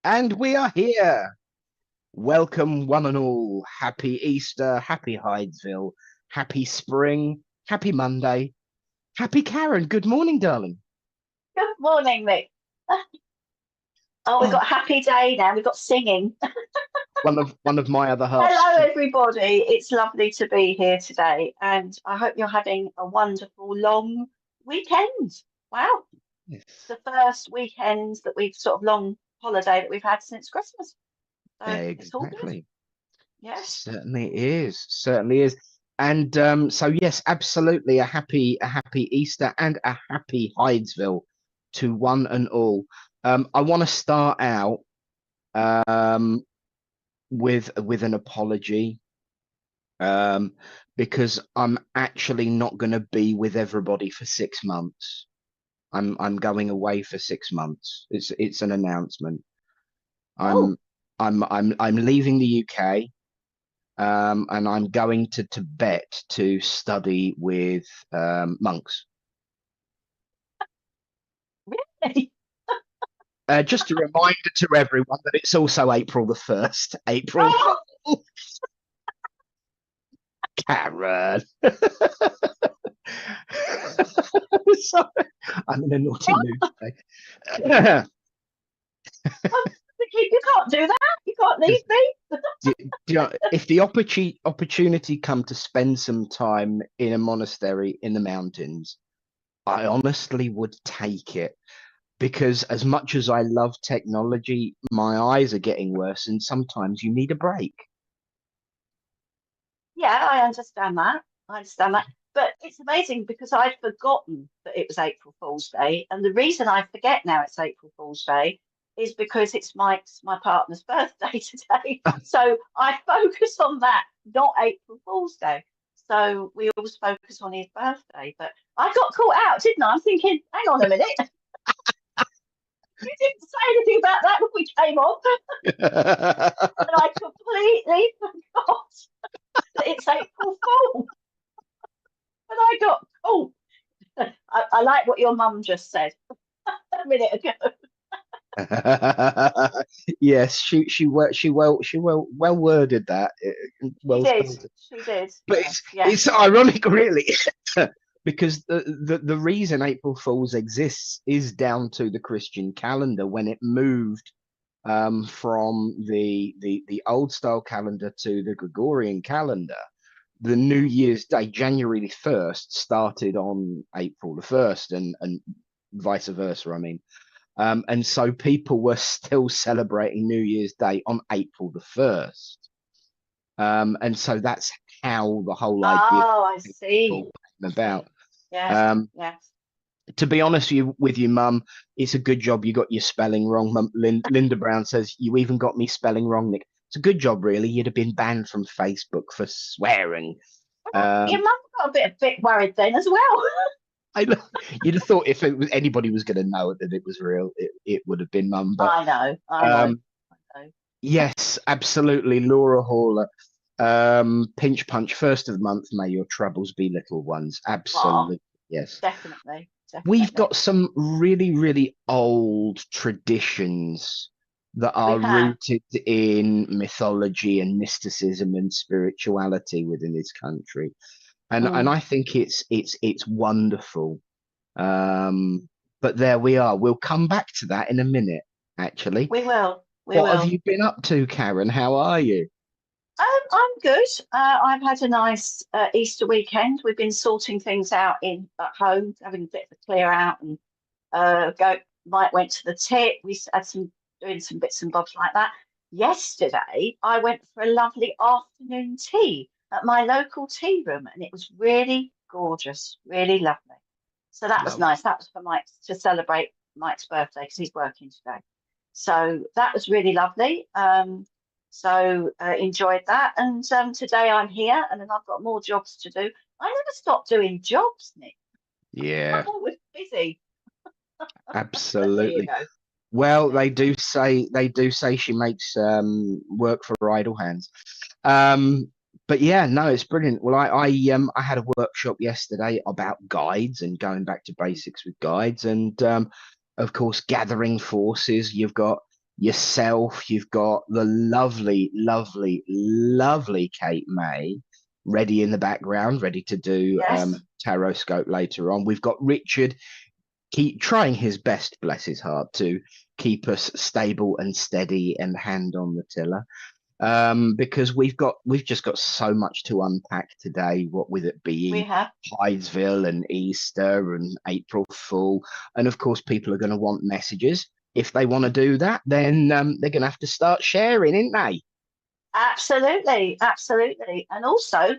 And we are here. Welcome, one and all. Happy Easter, happy Hydesville, happy spring, happy Monday, happy Karen. Good morning, darling. Good morning, Mick. Oh, we've Oh, got a happy day now. We've got singing. one of my other halves. Hello, everybody. It's lovely to be here today, and I hope you're having a wonderful long weekend. Wow, it's Yes, the first weekend that we've sort of long holiday that we've had since Christmas. So it's all good. exactly. Yeah. Certainly is. Certainly is. And so yes, absolutely a happy Easter and a happy Hydesville to one and all. I want to start out um, with an apology, um, because I'm actually not going to be with everybody for 6 months. I'm going away for 6 months. It's an announcement. Oh, I'm I'm leaving the UK, and I'm going to Tibet to study with monks. really? Just a reminder to everyone that it's also April the 1st. April Oh, Fool, Karen. Sorry, I'm in a naughty mood today. I'm thinking, you can't do that. You can't leave Because me. if the opportunity come to spend some time in a monastery in the mountains, I honestly would take it. Because as much as I love technology, my eyes are getting worse, and sometimes you need a break. Yeah, I understand that. I understand that. But it's amazing because I'd forgotten that it was April Fool's Day. And the reason I forget now it's April Fool's Day is because it's my partner's birthday today. So I focus on that, not April Fool's Day. So we always focus on his birthday. But I got caught out, didn't I? I'm thinking, hang on a minute. You didn't say anything about that when we came on. And I completely forgot that it's April Fool. And I got, oh, I like what your mum just said a minute ago. Yes, she well worded that, She well did. spelled. She did. But Yeah. Yeah. it's ironic, really, because the reason April Fools exists is down to the Christian calendar when it moved from the old style calendar to the Gregorian calendar. The New Year's Day, January the 1st, started on April the 1st, and vice versa. I mean, and so people were still celebrating New Year's Day on April the 1st. And so that's how the whole idea Oh, I came see. I about. see. Yes. Um, Yes. to be honest with you, Mum, it's a good job you got your spelling wrong. Linda Brown says you even got me spelling wrong, Nick. It's a good job, really. You'd have been banned from Facebook for swearing. Your Um, mum got a bit worried then as well. I, you'd have thought if anybody was going to know that it was real, it would have been Mum. But I know. I know. um, I know. yes, absolutely, Laura Hall. Pinch punch, first of the month. May your troubles be little ones. Oh, Absolutely, yes. definitely. We've Definitely. got some really, really old traditions that We are have. rooted in mythology and mysticism and spirituality within this country, and Mm. I think it's wonderful. Um, but there we are. We'll come back to that in a minute. Actually, We will. We what have will. you been up to, Karen? How are you? I'm good. I've had a nice Easter weekend. We've been sorting things out in at home, having a bit of a clear out, and go. Mike went to the tip. We had some doing some bits and bobs like that. Yesterday, I went for a lovely afternoon tea at my local tea room, and it was really gorgeous, really lovely. So that was Love. nice. That was for Mike to celebrate Mike's birthday because he's working today. So that was really lovely. So enjoyed that. And today I'm here, and then I've got more jobs to do. I never stop doing jobs, Nick. I'm Yeah, always busy. But there you absolutely. go. Well, There you go. they do say she makes work for idle hands. Um, but yeah, no, it's brilliant. Well, I had a workshop yesterday about guides and going back to basics with guides, and of course gathering forces. You've got yourself. You've got the lovely, lovely, lovely Kate May ready in the background, ready to do Yes, tarot scope later on. We've got Richard keep trying his best, bless his heart, to keep us stable and steady and hand on the tiller. Because we've just got so much to unpack today. What with it we being have. Hydesville and Easter and April Fool, and of course people are going to want messages. If they want to do that, then they're going to have to start sharing, aren't they? Absolutely, absolutely. And also,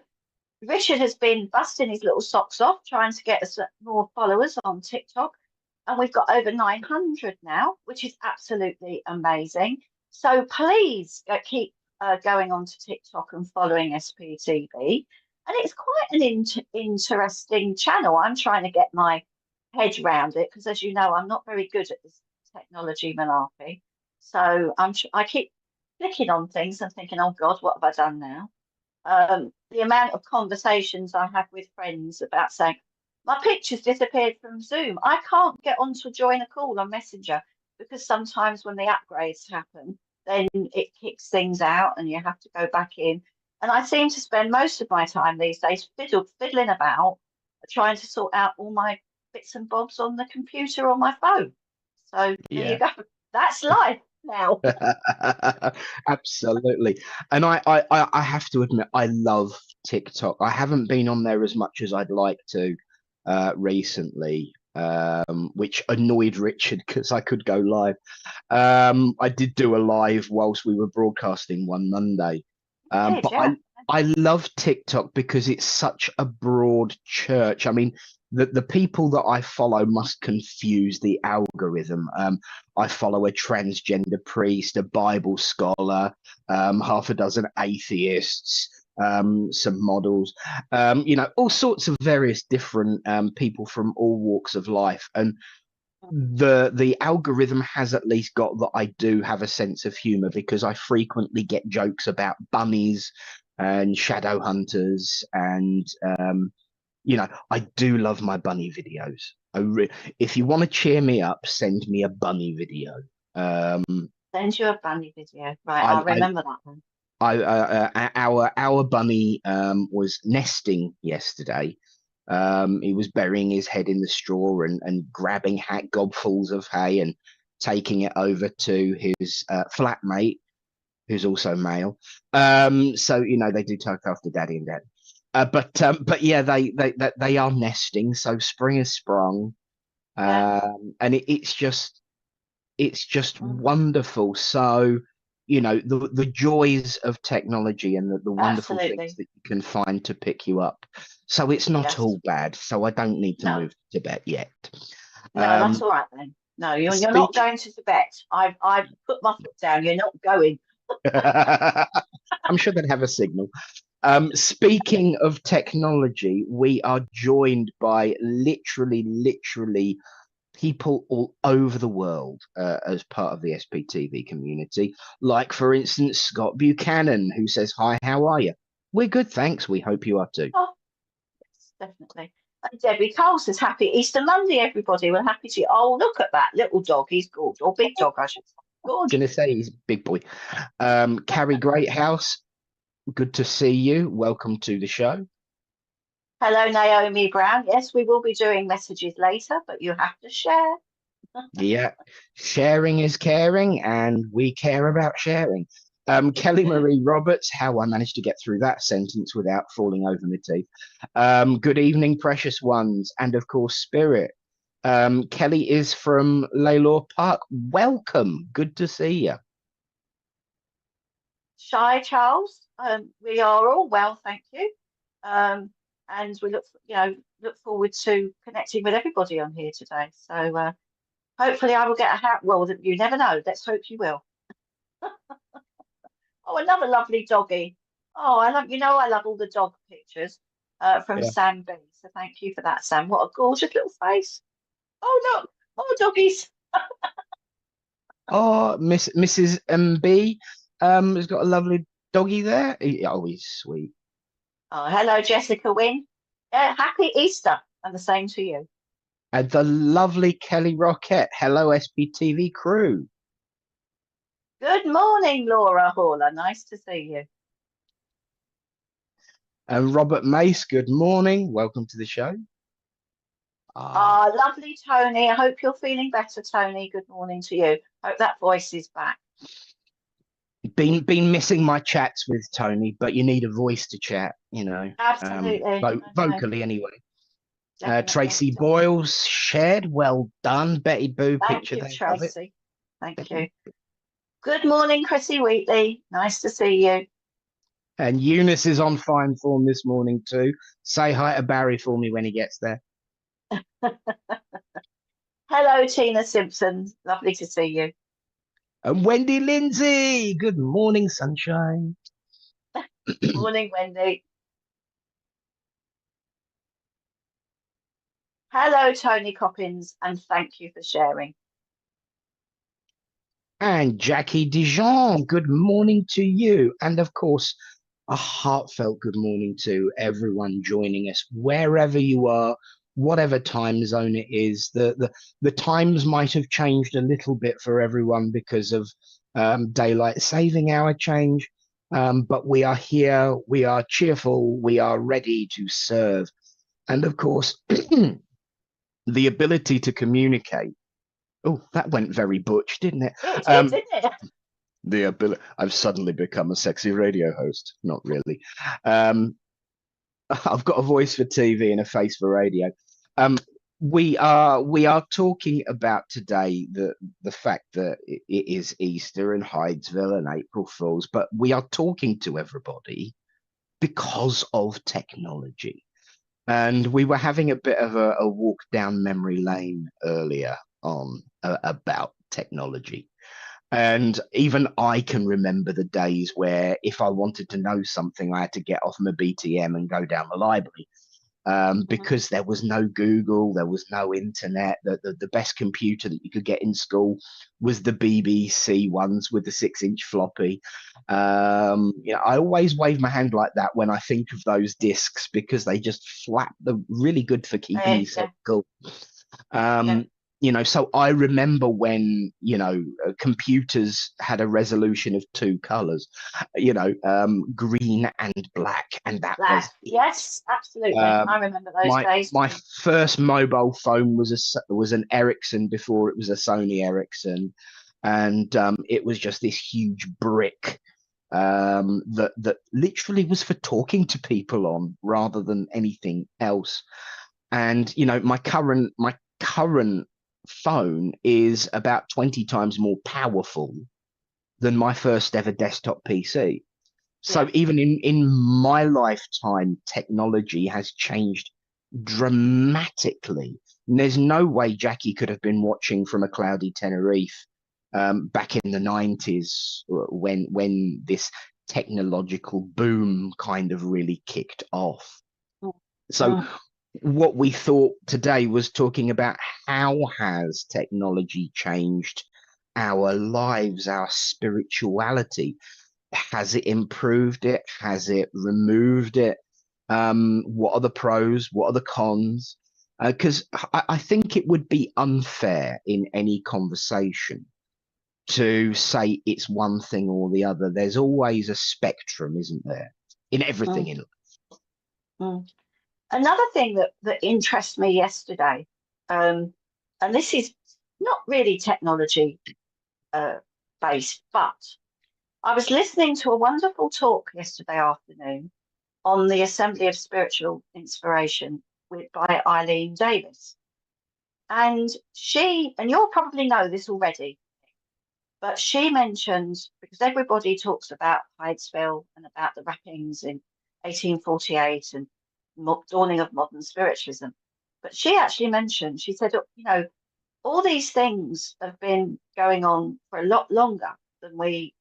Richard has been busting his little socks off trying to get us more followers on TikTok. And we've got over 900 now, which is absolutely amazing. So please keep going on to TikTok and following SPTV. And it's quite an interesting channel. I'm trying to get my head around it because, as you know, I'm not very good at this technology malarkey. So I keep clicking on things and thinking, oh God, what have I done now? The amount of conversations I have with friends about saying, my picture's disappeared from Zoom. I can't get on to join a call on Messenger because sometimes when the upgrades happen, then it kicks things out and you have to go back in. And I seem to spend most of my time these days fiddling about, trying to sort out all my bits and bobs on the computer or my phone. So there you Yeah. go. That's life now. Absolutely. And I have to admit, I love TikTok. I haven't been on there as much as I'd like to recently, which annoyed Richard because I could go live. I did do a live whilst we were broadcasting one Monday. Did, But yeah. I love TikTok because it's such a broad church. I mean, the people that I follow must confuse the algorithm. I follow a transgender priest, a Bible scholar, half a dozen atheists, some models, all sorts of various different people from all walks of life. And the algorithm has at least got that I do have a sense of humor because I frequently get jokes about bunnies and shadow hunters and I do love my bunny videos. If you want to cheer me up, send me a bunny video. Send you a bunny video. Right, I, I'll I, remember that one. our bunny was nesting yesterday. He was burying his head in the straw and grabbing gobfuls of hay and taking it over to his flatmate, who's also male. So they do talk after daddy and dad. But yeah, they are nesting. So spring has sprung, Yeah. and it's just Mm, wonderful. So, the joys of technology and the wonderful things absolutely. that you can find to pick you up. So it's not Yes. all bad. So I don't need to No, move to Tibet yet. no, that's Um, all right then. No, you're not speak. going to Tibet. I've put my foot down. You're not going. I'm sure they'd have a signal. Speaking of technology, we are joined by literally people all over the world as part of the SPTV community. Like, for instance, Scott Buchanan, who says, "Hi, how are you?" We're good, thanks. We hope you are too. Oh, yes, definitely. And Debbie Cole says, "Happy Easter Monday, everybody." Well, happy to. Oh, look at that little dog. He's good, or big dog, I should say. Good. Gonna say he's a big boy. Carrie Greathouse, good to see you. Welcome to the show. Hello, Naomi Brown. Yes, we will be doing messages later, but you have to share. Yeah, sharing is caring, and we care about sharing. Kelly Marie Roberts, how I managed to get through that sentence without falling over my teeth. Good evening, precious ones, and of course, Spirit. Kelly is from Laylor Park. Welcome. Good to see you. Shy Charles, we are all well, thank you. And we look forward to connecting with everybody on here today. So hopefully I will get a hat. Well, you never know. Let's hope you will. Oh, another lovely doggy. Oh, I love all the dog pictures from Yeah. Sam B. So thank you for that, Sam. What a gorgeous little face. Oh, look, more doggies. Oh, Mrs. MB has got a lovely doggy there. Oh, he's sweet. Oh, hello, Jessica Wynn. Happy Easter, and the same to you. And the lovely Kelly Rockette. Hello, SBTV crew. Good morning, Laura Haller. Nice to see you. And Robert Mace, good morning. Welcome to the show. Lovely, Tony. I hope you're feeling better, Tony. Good morning to you. Hope that voice is back. Been missing my chats with Tony, but you need a voice to chat, Absolutely. vocally anyway. Tracy Definitely. Boyles shared. Well done, Betty Boo. Thank Picture you, there of it. Tracy. Thank you. Good morning, Chrissy Wheatley. Nice to see you. And Eunice is on fine form this morning too. Say hi to Barry for me when he gets there. Hello, Tina Simpson. Lovely to see you. And Wendy Lindsay. Good morning, sunshine. Morning, Wendy. Hello, Tony Coppins, and thank you for sharing. And Jackie Dijon, good morning to you. And of course, a heartfelt good morning to everyone joining us, wherever you are, whatever time zone it is. The times might have changed a little bit for everyone because of daylight saving hour change. But we are here, we are cheerful, we are ready to serve. And of course, the ability to communicate. Oh, that went very butch, didn't it? It did, didn't it? The ability. I've suddenly become a sexy radio host. Not really. Um, I've got a voice for TV and a face for radio. We are talking about today the fact that it is Easter in Hydesville and April Fools, but we are talking to everybody because of technology. And we were having a bit of a walk down memory lane earlier on about technology. And even I can remember the days where if I wanted to know something, I had to get off my BTM and go down the library because there was no Google, there was no internet. The best computer that you could get in school was the BBC ones with the 6-inch floppy. I always wave my hand like that when I think of those discs because they just flap. They're really good for keeping yourself cool. So I remember when, computers had a resolution of 2 colors, green and black. And that was, yes, absolutely. I remember those days. My first mobile phone was an Ericsson before it was a Sony Ericsson. And it was just this huge brick that literally was for talking to people on rather than anything else. And, my current phone is about 20 times more powerful than my first ever desktop PC. So even in my lifetime, technology has changed dramatically. And there's no way Jackie could have been watching from a cloudy Tenerife back in the 90s when this technological boom kind of really kicked off. So what we thought today was talking about how has technology changed our lives, our spirituality. Has it improved it? Has it removed it? What are the pros? What are the cons? Because I think it would be unfair in any conversation to say it's one thing or the other. There's always a spectrum, isn't there, in everything in life? Another thing that interests me yesterday, and this is not really technology based, but I was listening to a wonderful talk yesterday afternoon on the Assembly of Spiritual Inspiration by Eileen Davis. And you'll probably know this already, but she mentioned, because everybody talks about Hydesville and about the rappings in 1848 and dawning of modern spiritualism. But she actually mentioned, she said, all these things have been going on for a lot longer than we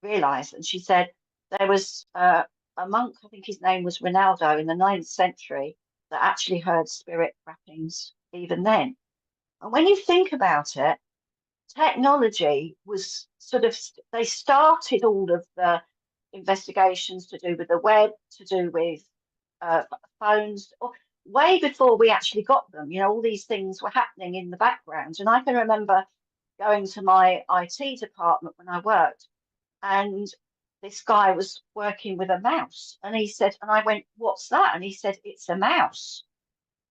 realize. And she said there was a monk, I think his name was Ronaldo, in the 9th century that actually heard spirit rappings even then. And when you think about it, technology was they started all of the investigations to do with the web, to do with phones, way before we actually got them. All these things were happening in the background. And I can remember going to my IT department when I worked, and this guy was working with a mouse, and he said, and I went, "What's that?" And he said, "It's a mouse."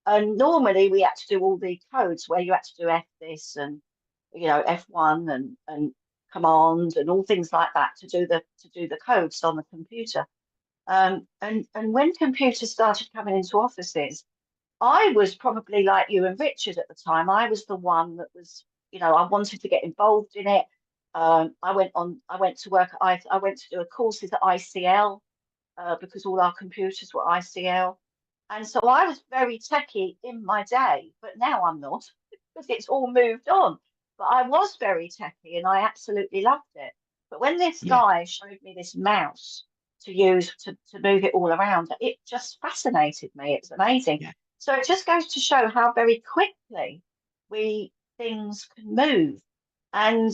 And normally we had to do all the codes where you had to do F this and F1 and command and all things like that to do the codes on the computer. And when computers started coming into offices, I was probably like you and Richard at the time. I was the one that was, I wanted to get involved in it. I went to work. I went to do a courses at ICL because all our computers were ICL. And so I was very techie in my day, but now I'm not because it's all moved on. But I was very techie and I absolutely loved it. But when this Yeah. guy showed me this mouse to use to move it all around, it just fascinated me. It's amazing. Yeah. So it just goes to show how very quickly things can move. And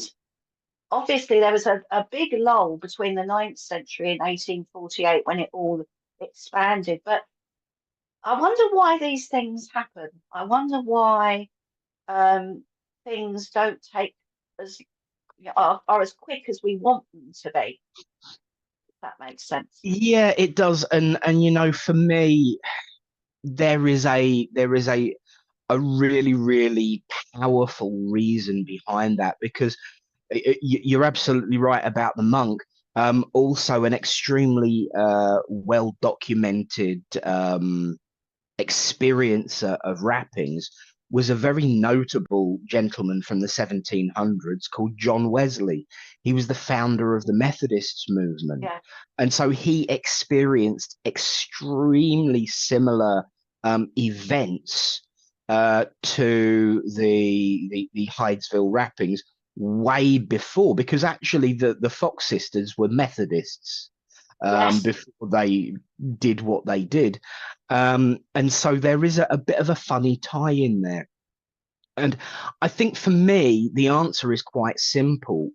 obviously there was a big lull between the 9th century and 1848 when it all expanded. But I wonder why these things happen. I wonder why things don't take as are as quick as we want them to be. If that makes sense. Yeah, it does. And for me, there is a really, really powerful reason behind that, because you're absolutely right about the monk. Also, an extremely well documented experiencer of rappings was a very notable gentleman from the 1700s called John Wesley. He was the founder of the Methodists movement. Yeah. And so he experienced extremely similar events to the Hydesville rappings way before, because actually the Fox sisters were Methodists Yes. before they did what they did. And so there is a bit of a funny tie in there. And I think for me, the answer is quite simple.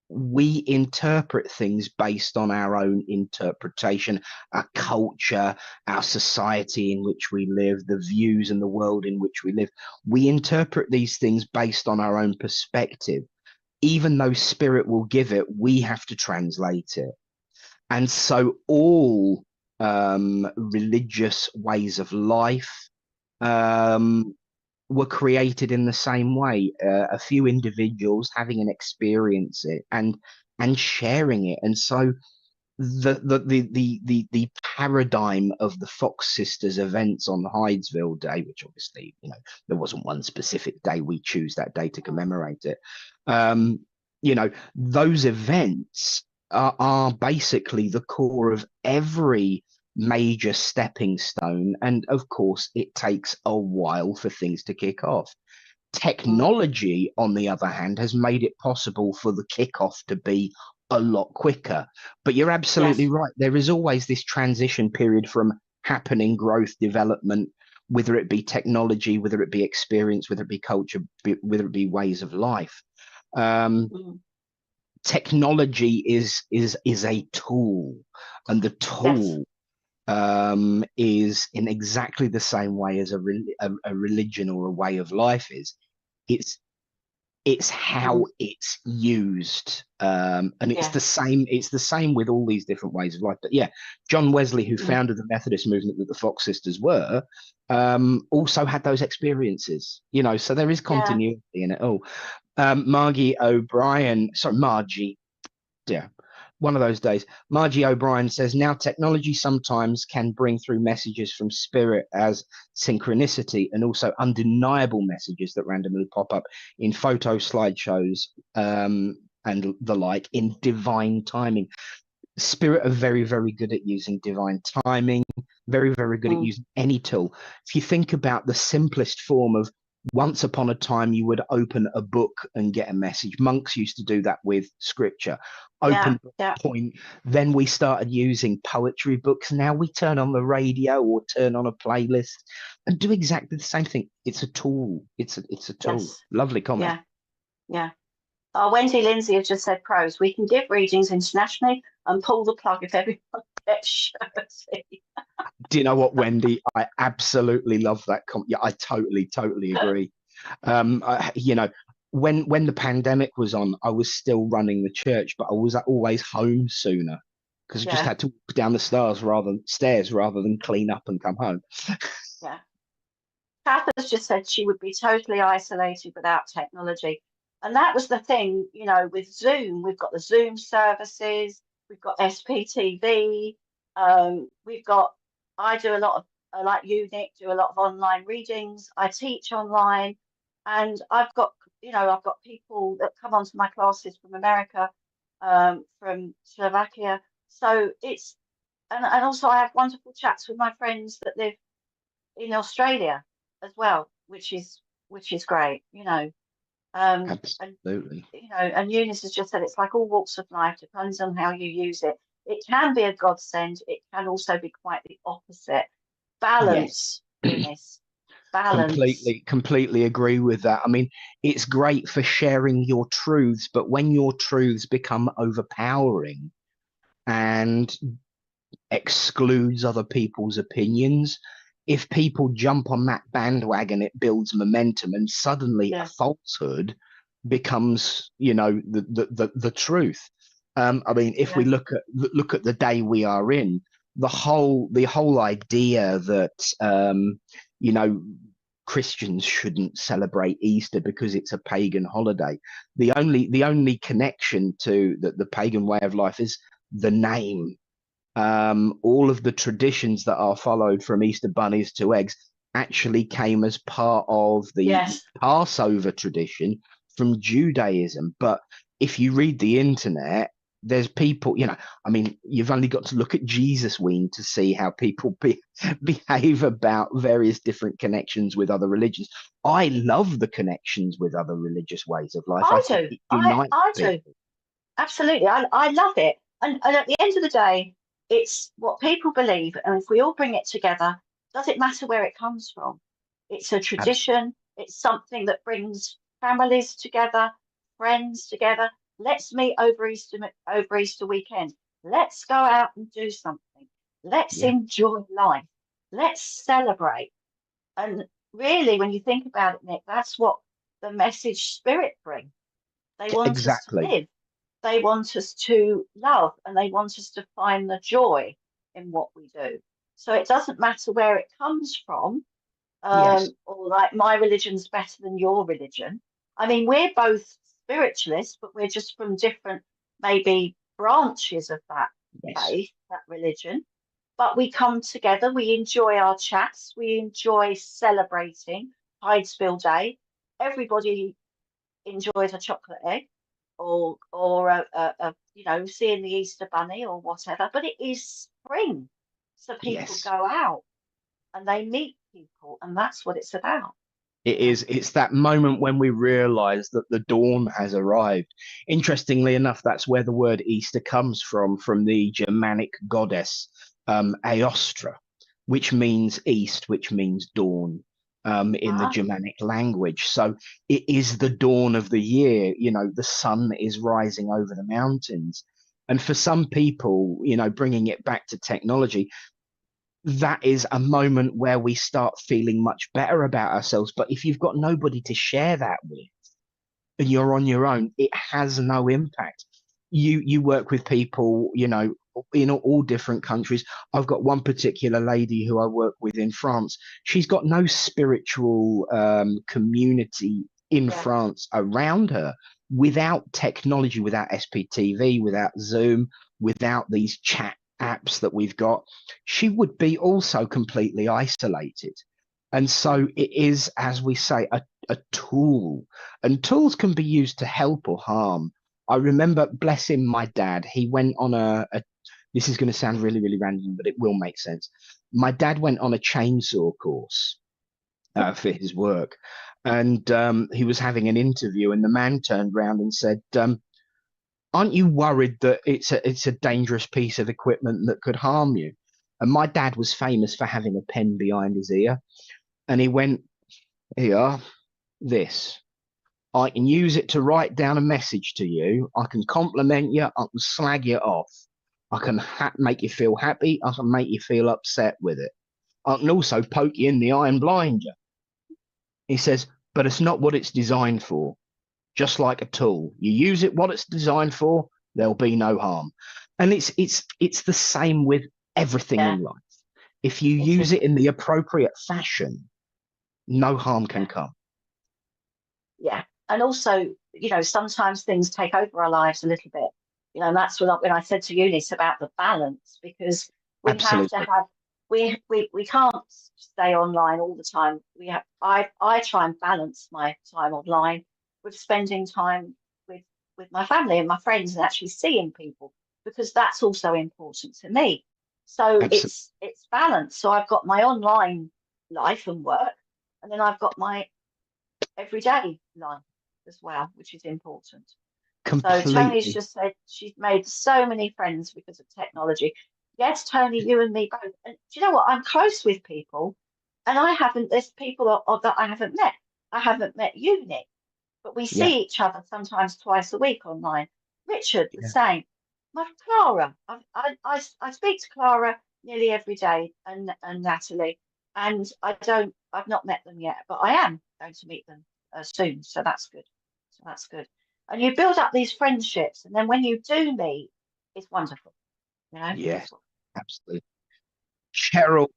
We interpret things based on our own interpretation, our culture, our society in which we live, the views and the world in which we live. We interpret these things based on our own perspective. Even though spirit will give it, we have to translate it. And so all religious ways of life um, were created in the same way. A few individuals having an experience it and sharing it. And so the paradigm of the Fox Sisters events on Hydesville Day, which obviously, there wasn't one specific day, we choose that day to commemorate it. Those events are basically the core of every major stepping stone. And of course, it takes a while for things to kick off. Technology, on the other hand, has made it possible for the kickoff to be a lot quicker. But you're absolutely Yes. right. There is always this transition period from happening, growth, development, whether it be technology, whether it be experience, whether it be culture, whether it be ways of life. Technology is a tool, and the Yes. tool is in exactly the same way as a religion or a way of life is. It's how it's used, and it's Yeah. the same with all these different ways of life. But yeah, John Wesley, who founded the Methodist movement that the Fox sisters were, also had those experiences, so there is Yeah. continuity in it all. Margie O'Brien, sorry, Margie, yeah, one of those days. Margie O'Brien says, now technology sometimes can bring through messages from spirit as synchronicity, and also undeniable messages that randomly pop up in photo slideshows and the like in divine timing. Spirit are very, very good at using divine timing, very, very good at using any tool. If you think about the simplest form of, once upon a time, you would open a book and get a message. Monks used to do that with scripture. Yeah. Open point. Then we started using poetry books. Now we turn on the radio or turn on a playlist and do exactly the same thing. It's a tool. It's a tool. Yes. Lovely comment. Yeah. Wendy Lindsay has just said pros. We can give readings internationally and pull the plug if everyone gets shirty. Do you know what, Wendy? I absolutely love that comment. Yeah, I totally agree. when the pandemic was on, I was still running the church, but I was always home sooner because I just Yeah, had to walk down the stairs rather than clean up and come home. yeah. Kath has just said she would be totally isolated without technology. And that was the thing, you know, with Zoom, we've got the Zoom services, we've got SPTV, we've got, I do a lot of, like you, Nick, do a lot of online readings. I teach online, and I've got, you know, I've got people that come onto my classes from America, from Slovakia. So it's, and also I have wonderful chats with my friends that live in Australia as well, which is great, you know. And Absolutely. you know, and Eunice has just said it's like all walks of life, depends on how you use it. It can be a godsend, it can also be quite the opposite. Yes. Balance, Eunice, balance. Completely agree with that. I mean, it's great for sharing your truths, but when your truths become overpowering and excludes other people's opinions, if people jump on that bandwagon, it builds momentum, and suddenly a Yeah, falsehood becomes, the truth. I mean, if we yeah, look at the day we are in, the whole idea that you know Christians shouldn't celebrate Easter because it's a pagan holiday. The only connection to the pagan way of life is the name. All of the traditions that are followed from Easter bunnies to eggs actually came as part of the yes. Passover tradition from Judaism. But if you read the internet, there's people, I mean, you've only got to look at Jesus Week to see how people behave about various different connections with other religions. I love the connections with other religious ways of life. I I think do. it unites I do. people. Absolutely. I love it. And at the end of the day, it's what people believe. And if we all bring it together, does it matter where it comes from? It's a Absolutely. tradition. It's something that brings families together, friends together. Let's meet over Easter weekend. Let's go out and do something. Let's Yeah, enjoy life. Let's celebrate. And really, when you think about it, Nick, that's what the message spirit bring. They want us to exactly. live. They want us to love, and they want us to find the joy in what we do. So it doesn't matter where it comes from, Yes. or like my religion's better than your religion. I mean, we're both spiritualists, but we're just from different, maybe branches of that Yes. faith, that religion. But we come together, we enjoy our chats, we enjoy celebrating Hydesville Day. Everybody enjoys a chocolate egg, or you know, seeing the Easter bunny or whatever. But it is spring, so people Yes. go out and they meet people, and that's what it's about. It You know. is. It's that moment when we realize that the dawn has arrived. Interestingly enough, that's where the word Easter comes from the Germanic goddess Aostra, which means east, which means dawn in the Ah, Germanic language. So it is the dawn of the year. The sun is rising over the mountains. And for some people, bringing it back to technology, that is a moment where we start feeling much better about ourselves. But if you've got nobody to share that with and you're on your own, it has no impact. You work with people, in all different countries. I've got one particular lady who I work with in France. She's got no spiritual community in yeah, France around her without technology, without SPTV, without Zoom, without these chat apps that we've got. She would be also completely isolated. And yeah, so it is, as we say, a tool, and tools can be used to help or harm. I remember, bless him, my dad, he went on this is going to sound really, really random, but it will make sense. My dad went on a chainsaw course for his work, and he was having an interview, and the man turned around and said, aren't you worried that it's a dangerous piece of equipment that could harm you? And my dad was famous for having a pen behind his ear, and he went, here, this. I can use it to write down a message to you. I can compliment you. I can slag you off. I can make you feel happy. I can make you feel upset with it. I can also poke you in the eye and blind you. He says, but it's not what it's designed for. just like a tool. You use it what it's designed for, there'll be no harm. And it's the same with everything Yeah, in life. If you it use is. it in the appropriate fashion, no harm can Yeah, come. yeah. And also, sometimes things take over our lives a little bit. And that's when I said to Eunice about the balance, because we have to Absolutely. have we can't stay online all the time. I try and balance my time online with spending time with my family and my friends and actually seeing people, because that's also important to me. So Absolutely. it's balance. So I've got my online life and work, and then I've got my everyday life as well, which is important. So Tony's Completely. just said she's made so many friends because of technology. Yes, Tony, you and me both. And do you know what? I'm close with people, and there's people that I haven't met. I haven't met you, Nick, but we Yeah. see each other sometimes twice a week online. Richard, the Yeah. same. My Clara, I speak to Clara nearly every day, and Natalie, and I've not met them yet, but I am going to meet them soon. So that's good. So that's good. And you build up these friendships, and then when you do meet, it's wonderful. Yes. It's Absolutely. Cheryl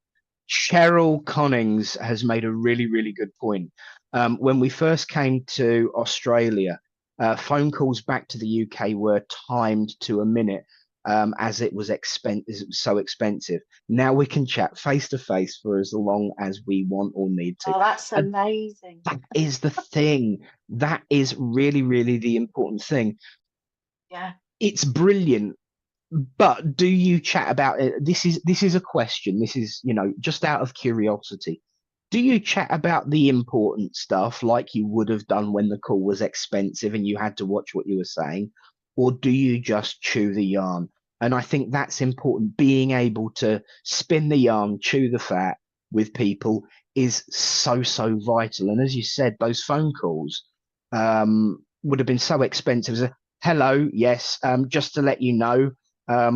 Cheryl Connings has made a really, really good point. When we first came to Australia, phone calls back to the UK were timed to a minute, as it was so expensive. Now we can chat face to face for as long as we want or need to. oh, that's And amazing. that is the thing. That is really, really the important thing. Yeah. It's brilliant, but do you chat about it? This is a question. This is, just out of curiosity. Do you chat about the important stuff like you would have done when the call was expensive and you had to watch what you were saying? Or do you just chew the yarn? And I think that's important. Being able to spin the yarn, chew the fat with people is so, so vital. And as you said, those phone calls would have been so expensive. So, hello, yes, just to let you know,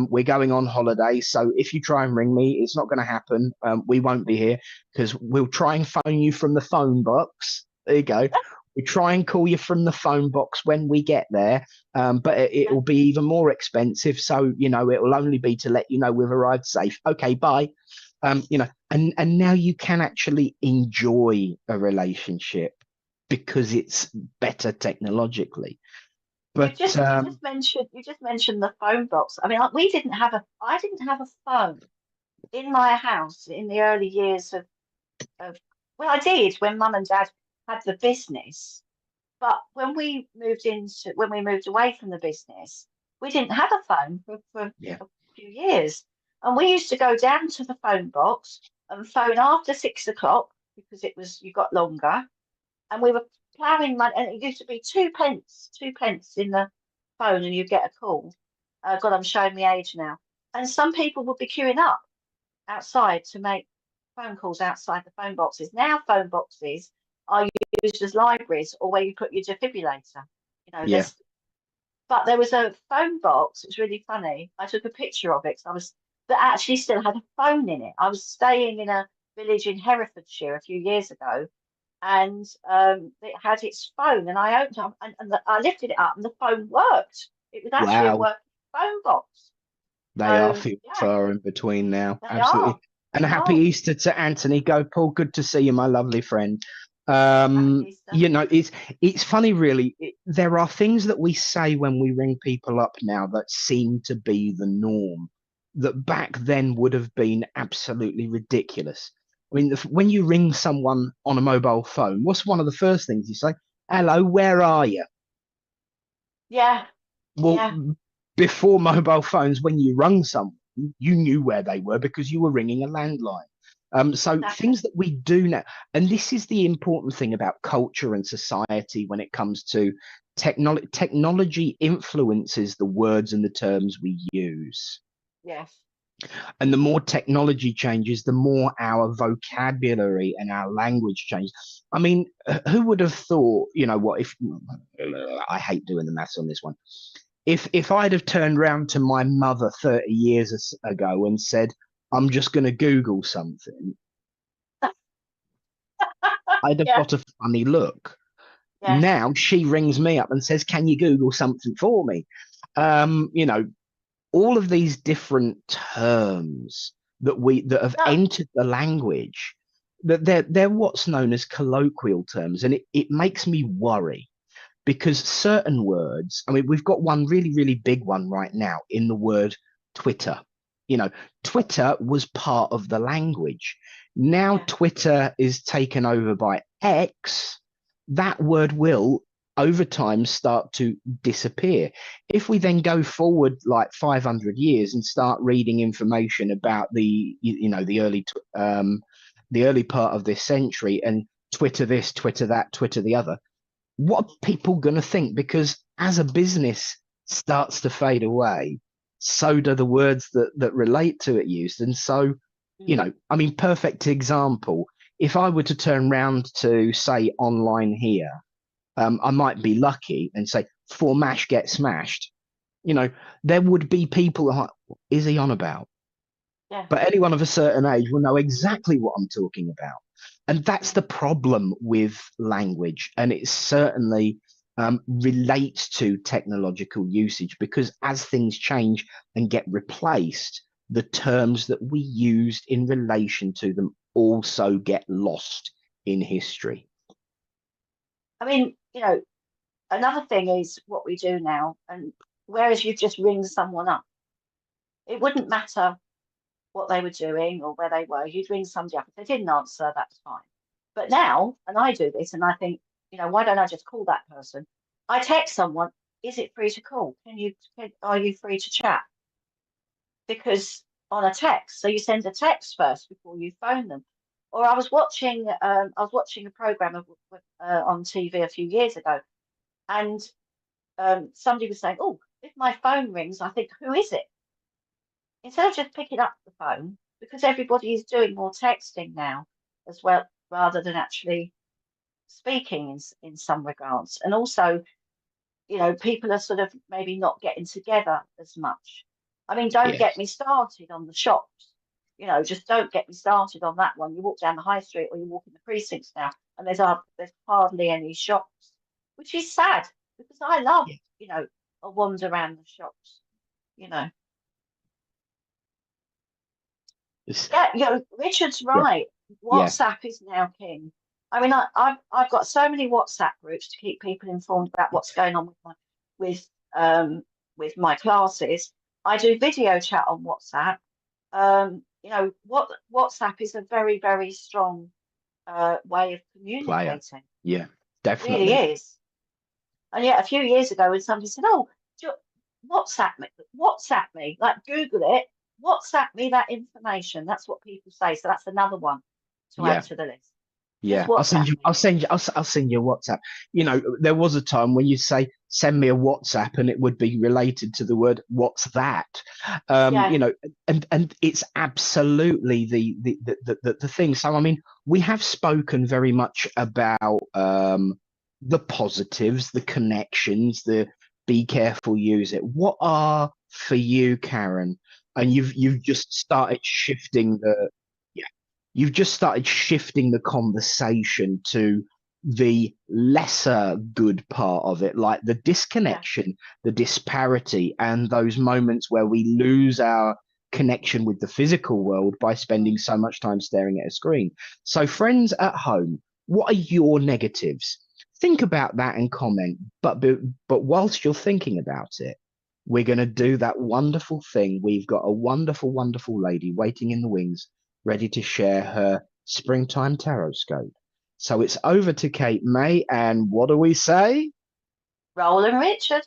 we're going on holiday, so if you try and ring me, it's not going to happen. We won't be here because we'll try and phone you from the phone box. There you go. We try and call you from the phone box when we get there, but Yeah. it'll be even more expensive. So it will only be to let you know we've arrived safe. Okay, bye. And now you can actually enjoy a relationship because it's better technologically. You But just you just mentioned the phone box. I mean, like, I didn't have a phone in my house in the early years of well, I did when Mum and Dad had the business. But when we moved away from the business, we didn't have a phone for yeah, a few years. And we used to go down to the phone box and phone after 6 o'clock because you got longer. And we were ploughing money, and it used to be 2 pence in the phone, and you'd get a call. God, I'm showing my age now. And some people would be queuing up outside to make phone calls outside the phone boxes. Now phone boxes are used as libraries or where you put your defibrillator. yeah. But there was a phone box. It's really funny. I took a picture of it 'cause that actually still had a phone in it. I was staying in a village in Herefordshire a few years ago, and it had its phone, and I opened up and I lifted it up, and the phone worked. It was actually a Wow. working phone box. They are So few and yeah, far in between now. they Absolutely. are. And They a happy are. Easter to Anthony. Go, Paul. Good to see you, my lovely friend. Happy Easter. It's funny, really. There are things that we say when we ring people up now that seem to be the norm, that back then would have been absolutely ridiculous. I mean, when you ring someone on a mobile phone, what's one of the first things you say? Hello, where are you? Yeah, Well, yeah, before mobile phones, when you rung someone, you knew where they were because you were ringing a landline. So exactly. things that we do now, and this is the important thing about culture and society when it comes to technology. Technology influences the words and the terms we use. Yes. And the more technology changes, the more our vocabulary and our language changes. I mean, who would have thought, what if I hate doing the maths on this one. If I'd have turned round to my mother 30 years ago and said, I'm just going to Google something, I'd have Yeah, got a funny look. Yeah. Now she rings me up and says, "Can you Google something for me?" You know, all of these different terms that have No. entered the language, that they're what's known as colloquial terms, and it makes me worry because certain words, I mean, we've got one really, really big one right now in the word Twitter. You know, Twitter was part of the language. Now Yeah. Twitter is taken over by X. That word will, over time, start to disappear. If we then go forward like 500 years and start reading information about the early part of this century and Twitter this, Twitter that, Twitter the other, what are people going to think? Because as a business starts to fade away, so do the words that relate to it used. And so, Mm. I mean, perfect example. If I were to turn round to say online here, I might be lucky and say, for mash get smashed. You know, there would be people like, what is he on about? Yeah. But anyone of a certain age will know exactly what I'm talking about. And that's the problem with language. And it certainly relates to technological usage because as things change and get replaced, the terms that we used in relation to them also get lost in history. I mean, another thing is what we do now, and whereas you just ring someone up, it wouldn't matter what they were doing or where they were. You'd ring somebody up. If they didn't answer, that's fine. But now, and I do this, and I think, why don't I just call that person? I text someone, is it free to call? Are you free to chat? Because on a text, so you send a text first before you phone them. Or I was watching a program on TV a few years ago, and somebody was saying, "Oh, if my phone rings, I think, who is it?" Instead of just picking up the phone, because everybody is doing more texting now as well, rather than actually speaking in some regards. And also, people are sort of maybe not getting together as much. I mean, don't Yeah. get me started on the shops. Just don't get me started on that one. You walk down the high street or you walk in the precincts now, and there's hardly any shops, which is sad because I love, Yeah. a wander around the shops. You know. It's- Yeah, Richard's yeah. right. Yeah. WhatsApp is now king. I mean, I've got so many WhatsApp groups to keep people informed about what's going on with um with my classes. I do video chat on WhatsApp. What WhatsApp is a very, very strong way of Player. communicating. Yeah. Really Definitely. is. And yet, a few years ago, when somebody said, "Oh, WhatsApp me, like Google it, WhatsApp me that information." That's what people say. So that's another one to add Yeah. to the list. Just Yeah, I'll send WhatsApp you. me. I'll send you a WhatsApp. There was a time when you say send me a WhatsApp, and it would be related to the word "what's that." Yeah, And it's absolutely the thing. So I mean, we have spoken very much about the positives, the connections, the be careful, use it. What are for you, Karen? And you've just started shifting the you've just started shifting the conversation to the lesser good part of it, like the yeah, disconnection, the disparity, and those moments where we lose our connection with the physical world by spending mm, so much time staring at a screen. So, friends at home, what are your negatives? Think about that and comment. But whilst you're thinking about it, we're going to do that wonderful thing. We've got a wonderful, wonderful lady waiting in the wings ready to share her springtime tarot scope. So it's over to Kate May, and what do we say? Roland Richard.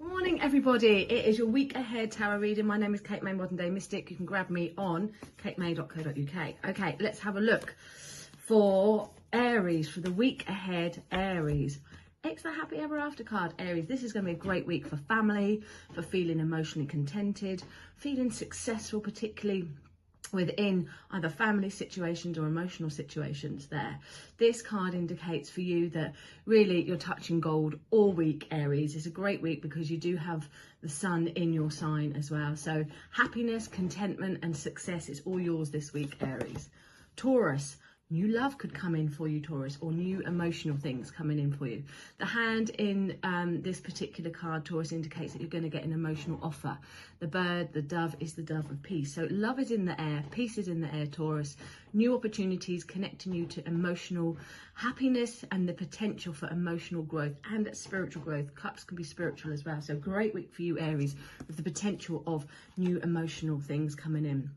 Morning, everybody. It is your week ahead tarot reading. My name is Kate May, Modern Day Mystic. You can grab me on katemay.co.uk. Okay, let's have a look for Aries, for the week ahead, Aries. Extra happy ever after card, Aries. This is going to be a great week for family, for feeling emotionally contented, feeling successful, particularly within either family situations or emotional situations there. This card indicates for you that really you're touching gold all week, Aries. It's a great week because you do have the sun in your sign as well. So happiness, contentment and success is all yours this week, Aries. Taurus, new love could come in for you, Taurus, or new emotional things coming in for you. The hand in this particular card, Taurus, indicates that you're going to get an emotional offer. The bird, the dove, is the dove of peace. So love is in the air, peace is in the air, Taurus. New opportunities connecting you to emotional happiness and the potential for emotional growth and spiritual growth. Cups can be spiritual as well. So great week for you, Aries, with the potential of new emotional things coming in.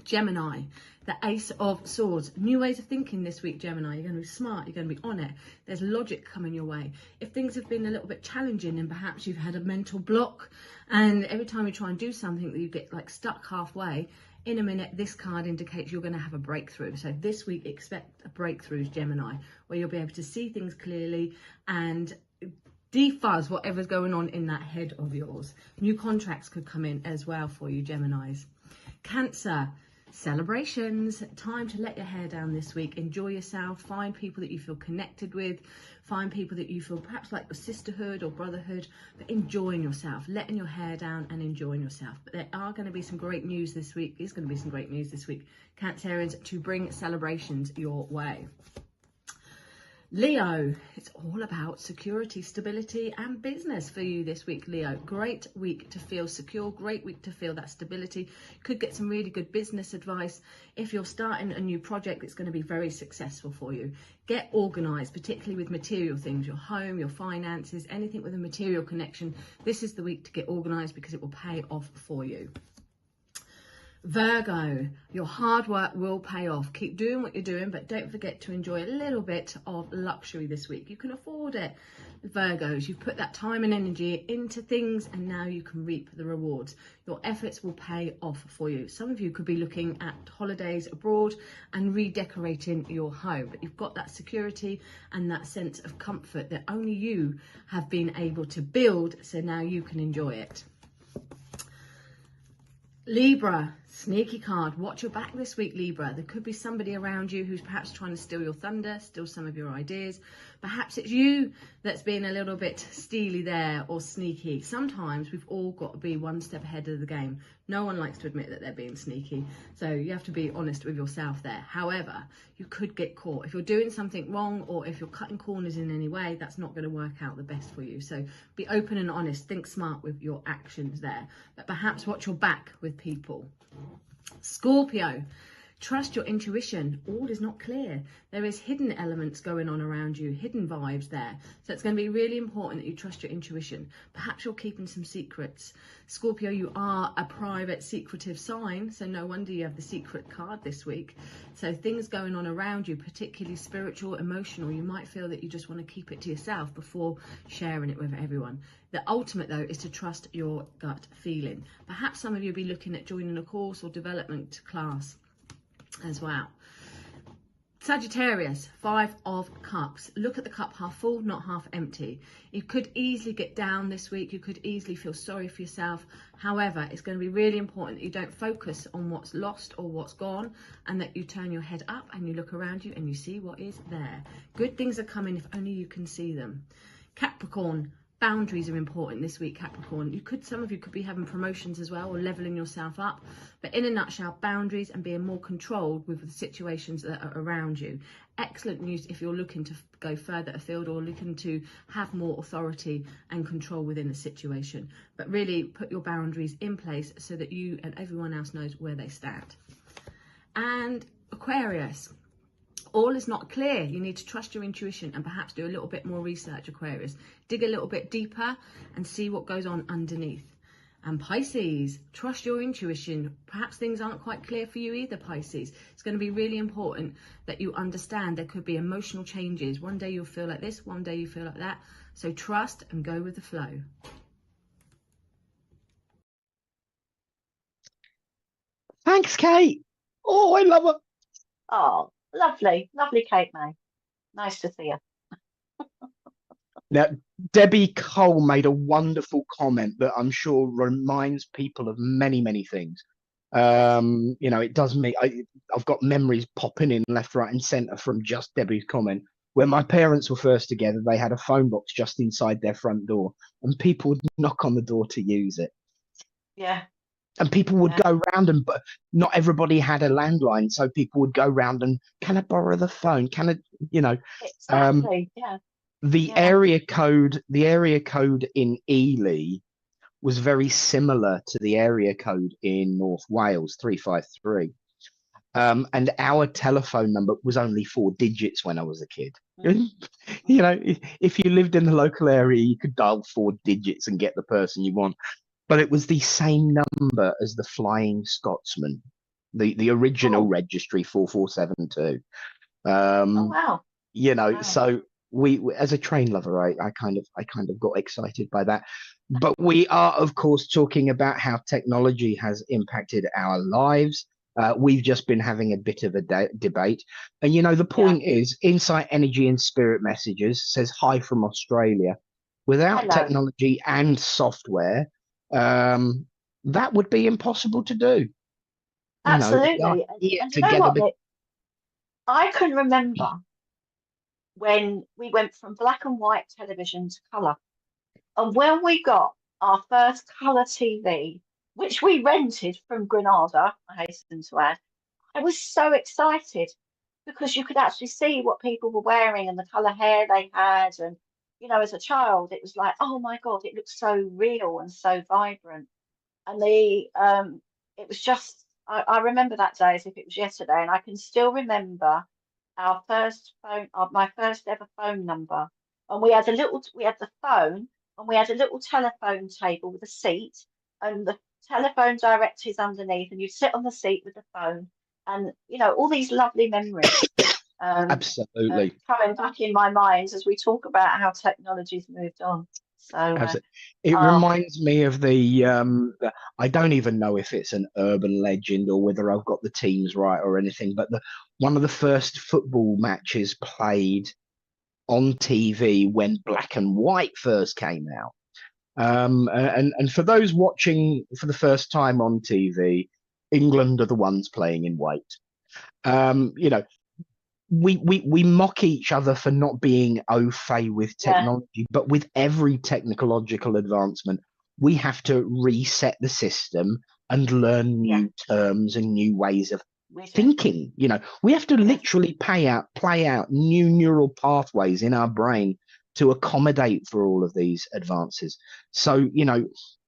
Gemini, the Ace of Swords. New ways of thinking this week, Gemini. You're going to be smart. You're going to be on it. There's logic coming your way. If things have been a little bit challenging and perhaps you've had a mental block and every time you try and do something that you get like stuck halfway, in a minute, this card indicates you're going to have a breakthrough. So this week, expect a breakthrough, Gemini, where you'll be able to see things clearly and defuzz whatever's going on in that head of yours. New contracts could come in as well for you, Geminis. Cancer, celebrations, time to let your hair down this week. Enjoy yourself, find people that you feel connected with, find people that you feel perhaps like your sisterhood or brotherhood, but enjoying yourself, letting your hair down and enjoying yourself. But there are going to be some great news this week. There's going to be some great news this week, Cancerians, to bring celebrations your way. Leo, it's all about security, stability and business for you this week, Leo. Great week to feel secure, great week to feel that stability. Could get some really good business advice. If you're starting a new project, it's going to be very successful for you. Get organised, particularly with material things, your home, your finances, anything with a material connection. This is the week to get organised because it will pay off for you. Virgo, your hard work will pay off. Keep doing what you're doing, but don't forget to enjoy a little bit of luxury this week. You can afford it, Virgos. You've put that time and energy into things and now you can reap the rewards. Your efforts will pay off for you. Some of you could be looking at holidays abroad and redecorating your home, but you've got that security and that sense of comfort that only you have been able to build, so now you can enjoy it. Libra, sneaky card. Watch your back this week, Libra. There could be somebody around you who's perhaps trying to steal your thunder, steal some of your ideas. Perhaps it's you that's being a little bit steely there or sneaky. Sometimes we've all got to be one step ahead of the game. No one likes to admit that they're being sneaky. So you have to be honest with yourself there. However, you could get caught. If you're doing something wrong or if you're cutting corners in any way, that's not going to work out the best for you. So be open and honest. Think smart with your actions there. But perhaps watch your back with people. Scorpio, trust your intuition. All is not clear. There is hidden elements going on around you, hidden vibes there. So it's going to be really important that you trust your intuition. Perhaps you're keeping some secrets. Scorpio, you are a private, secretive sign, so no wonder you have the secret card this week. So things going on around you, particularly spiritual, emotional, you might feel that you just want to keep it to yourself before sharing it with everyone. The ultimate, though, is to trust your gut feeling. Perhaps some of you will be looking at joining a course or development class as well. Sagittarius, 5 of Cups. Look at the cup half full, not half empty. You could easily get down this week. You could easily feel sorry for yourself. However, it's going to be really important that you don't focus on what's lost or what's gone and that you turn your head up and you look around you and you see what is there. Good things are coming if only you can see them. Capricorn, boundaries are important this week, Capricorn. Some of you could be having promotions as well or leveling yourself up. But in a nutshell, boundaries and being more controlled with the situations that are around you. Excellent news if you're looking to go further afield or looking to have more authority and control within a situation. But really put your boundaries in place so that you and everyone else knows where they stand. And Aquarius. All is not clear. You need to trust your intuition and perhaps do a little bit more research, Aquarius. Dig a little bit deeper and see what goes on underneath. And Pisces, trust your intuition. Perhaps things aren't quite clear for you either, Pisces. It's going to be really important that you understand there could be emotional changes. One day you'll feel like this, one day you feel like that. So trust and go with the flow. Thanks, Kate. Oh, I love her. Oh, lovely, lovely, Kate May. Nice to see you. Now, Debbie Cole made a wonderful comment that I'm sure reminds people of many, many things. You know, it does me. I've got memories popping in left, right, and centre from just Debbie's comment. When my parents were first together, they had a phone box just inside their front door, and people would knock on the door to use it. Yeah. And people would go round, and but not everybody had a landline, so people would go round and, can I borrow the phone? Can I, you know, Exactly. the area code in Ely was very similar to the area code in North Wales, 353. And our telephone number was only 4 digits when I was a kid. You know, if you lived in the local area, you could dial 4 digits and get the person you want. But it was the same number as the Flying Scotsman, the original registry 4472. Oh wow. You know, Wow. so we as a train lover, I kind of got excited by that. But we are, of course, talking about how technology has impacted our lives. We've just been having a bit of a debate, and you know, the point is, Insight Energy and Spirit Messages says hi from Australia. Without technology and software, that would be impossible to do. Absolutely. And you know what, Nick? I can remember when we went from black and white television to colour. And when we got our first colour TV, which we rented from Granada, I hasten to add, I was so excited because you could actually see what people were wearing and the colour hair they had. And, you know, as a child, it was like, oh my God, it looks so real and so vibrant. And it was just, I remember that day as if it was yesterday. And I can still remember our first phone, my first ever phone number. And we had the phone, and we had a little telephone table with a seat, and the telephone directives underneath, and you sit on the seat with the phone, and you know, all these lovely memories. Absolutely. Coming back in my mind as we talk about how technology's moved on. So it reminds me of the I don't even know if it's an urban legend or whether I've got the teams right or anything, but one of the first football matches played on TV when black and white first came out. And for those watching for the first time on TV, England are the ones playing in white. You know, we mock each other for not being au fait with technology, but with every technological advancement, we have to reset the system and learn new terms and new ways of thinking. You know, we have to literally play out new neural pathways in our brain to accommodate for all of these advances. So, you know,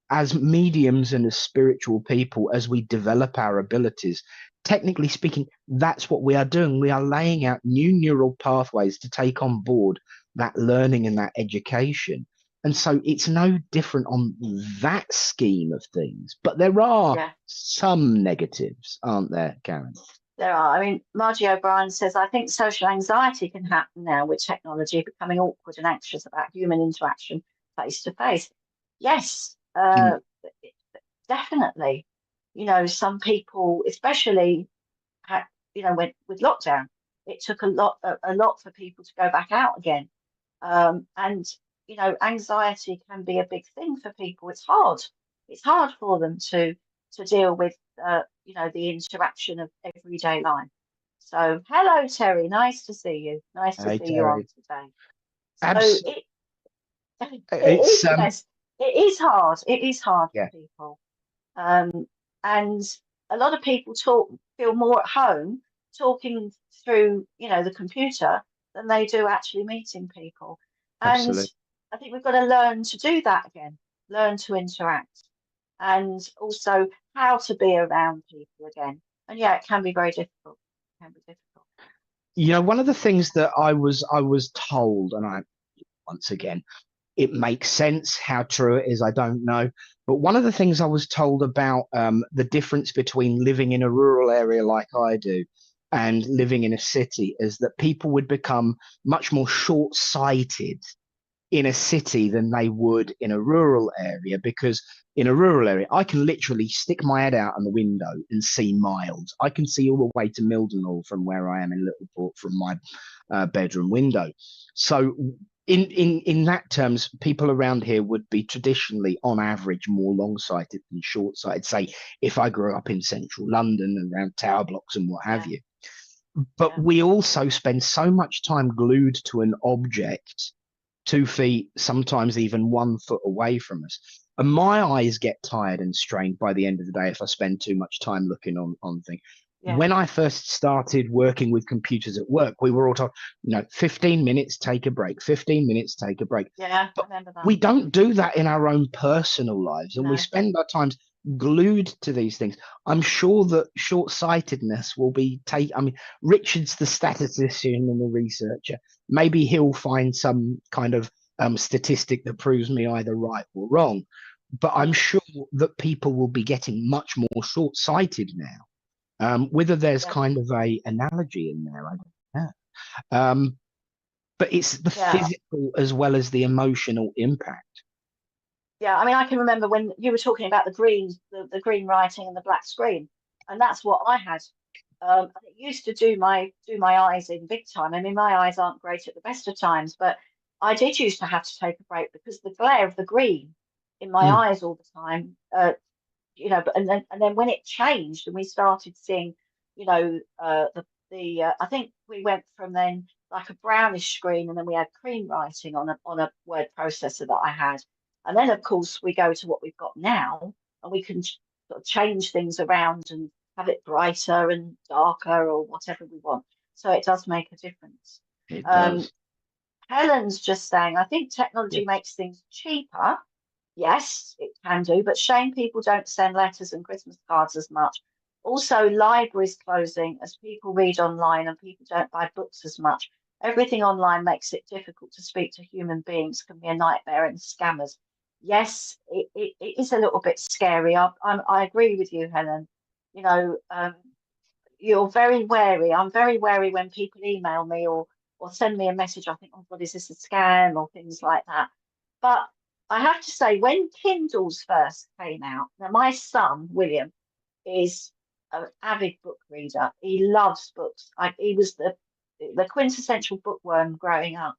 as mediums and as spiritual people, as we develop our abilities, technically speaking, that's what we are doing. We are laying out new neural pathways to take on board that learning and that education. And so it's no different on that scheme of things. But there are some negatives, aren't there, Karen? There are. I mean, Margie O'Brien says, I think social anxiety can happen now with technology becoming awkward and anxious about human interaction face to face. Yes, definitely. You know, some people, especially, you know, with lockdown, it took a lot for people to go back out again. And, you know, anxiety can be a big thing for people. It's hard. It's hard for them to deal with, you know, the interaction of everyday life. So, hello, Terry. Nice to see you. Nice to see you on today. So it is hard. It is hard for people. And a lot of people feel more at home talking through, you know, the computer than they do actually meeting people. And I think we've got to learn to do that again, learn to interact, and also how to be around people again. And yeah, it can be very difficult. It can be difficult. You know, one of the things that I was told, and once again, it makes sense. How true it is, I don't know. But one of the things I was told about the difference between living in a rural area like I do and living in a city is that people would become much more short-sighted in a city than they would in a rural area, because in a rural area, I can literally stick my head out on the window and see miles. I can see all the way to Mildenhall from where I am in Littleport from my bedroom window. So in that terms, people around here would be traditionally, on average, more long-sighted than short-sighted. Say, if I grew up in central London and around tower blocks and what have Yeah. you. But we also spend so much time glued to an object 2 feet, sometimes even 1 foot away from us. And my eyes get tired and strained by the end of the day if I spend too much time looking on things. Yeah. When I first started working with computers at work, we were all told, 15 minutes, take a break, 15 minutes, take a break. Yeah, But I remember that. we don't do that in our own personal lives, and we No. spend our times glued to these things. I'm sure that short-sightedness will be Richard's the statistician and the researcher. Maybe he'll find some kind of statistic that proves me either right or wrong. But I'm sure that people will be getting much more short-sighted now. Whether there's kind of a analogy in there, I don't know. But it's the physical as well as the emotional impact. Yeah, I mean, I can remember when you were talking about the green writing and the black screen, and that's what I had. And it used to do my eyes in big time. I mean, my eyes aren't great at the best of times, but I did used to have to take a break because the glare of the green in my eyes all the time. But and then when it changed and we started seeing, I think we went from then like a brownish screen, and then we had cream writing on a word processor that I had. And then, of course, we go to what we've got now, and we can sort of change things around and have it brighter and darker or whatever we want. So it does make a difference. It does. Helen's just saying, I think technology makes things cheaper. Yes, it can do, but shame people don't send letters and Christmas cards as much. Also, libraries closing as people read online and people don't buy books as much. Everything online makes it difficult to speak to human beings, can be a nightmare, and scammers. Yes, it is a little bit scary. I agree with you, Helen. You're very wary. I'm very wary when people email me or send me a message. I think, oh God, is this a scam or things like that? But I have to say, when Kindles first came out, now my son William is an avid book reader. He loves books. He was the quintessential bookworm growing up.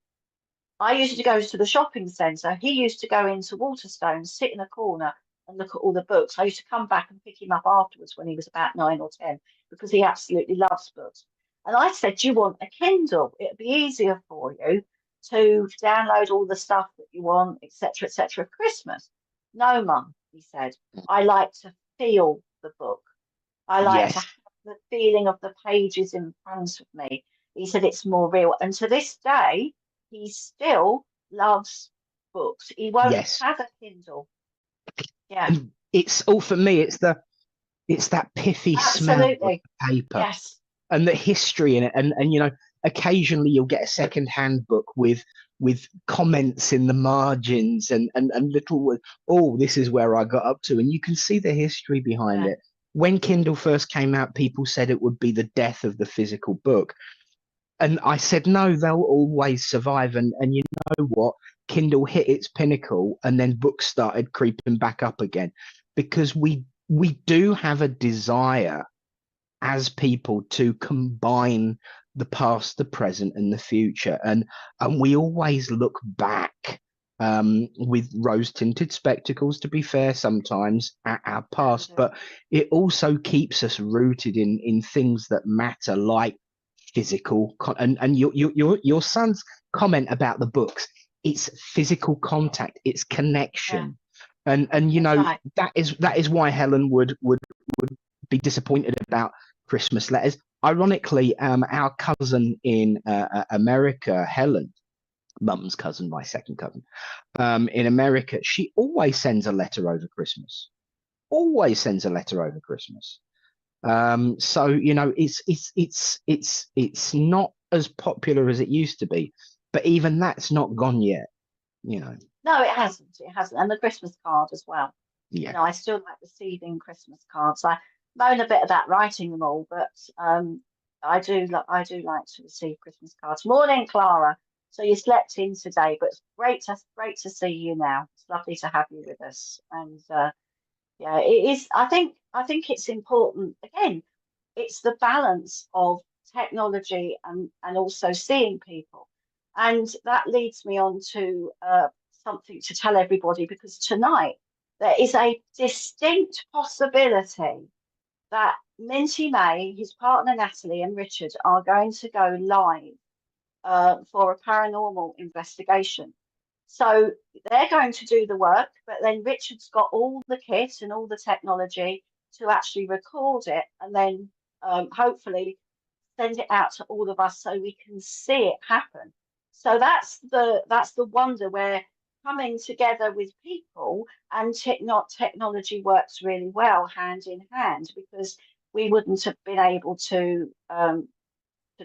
I used to go to the shopping centre. He used to go into Waterstones, sit in a corner and look at all the books. I used to come back and pick him up afterwards when he was about 9 or 10 because he absolutely loves books. And I said, do you want a Kindle? It'd be easier for you to download all the stuff that you want, etc., etc. for Christmas. No, Mum, he said. I like to feel the book. I like to have the feeling of the pages in front of me. He said it's more real. And to this day, he still loves books. He won't have a Kindle. Yeah. And it's all for me. It's that pithy smell of paper and the history in it. And occasionally you'll get a second-hand book with comments in the margins and little, oh, this is where I got up to. And you can see the history behind it. When Kindle first came out, people said it would be the death of the physical book. And I said, no, they'll always survive. And you know what? Kindle hit its pinnacle and then books started creeping back up again, because we do have a desire as people to combine the past, the present, and the future. And we always look back with rose-tinted spectacles, to be fair, sometimes at our past, but it also keeps us rooted in things that matter, like physical and your son's comment about the books. It's physical contact, it's connection. And that is why Helen would be disappointed about Christmas letters. Ironically, our cousin in America, Helen, mum's cousin, my second cousin, in America, she always sends a letter over Christmas. Always sends a letter over Christmas. So it's not as popular as it used to be, but even that's not gone yet. No, it hasn't. And the Christmas card as well. Yeah. I still like receiving Christmas cards. I moan a bit about writing them all, but I do like to receive Christmas cards. Morning, Clara. So you slept in today, but it's great to see you now. It's lovely to have you with us. And yeah, it is. I think it's important. Again, it's the balance of technology and also seeing people. And that leads me on to something to tell everybody, because tonight there is a distinct possibility that Minty May, his partner Natalie, and Richard are going to go live for a paranormal investigation. So they're going to do the work, but then Richard's got all the kit and all the technology to actually record it, and then hopefully send it out to all of us so we can see it happen. So that's the wonder, where coming together with people and technology works really well hand in hand, because we wouldn't have been able to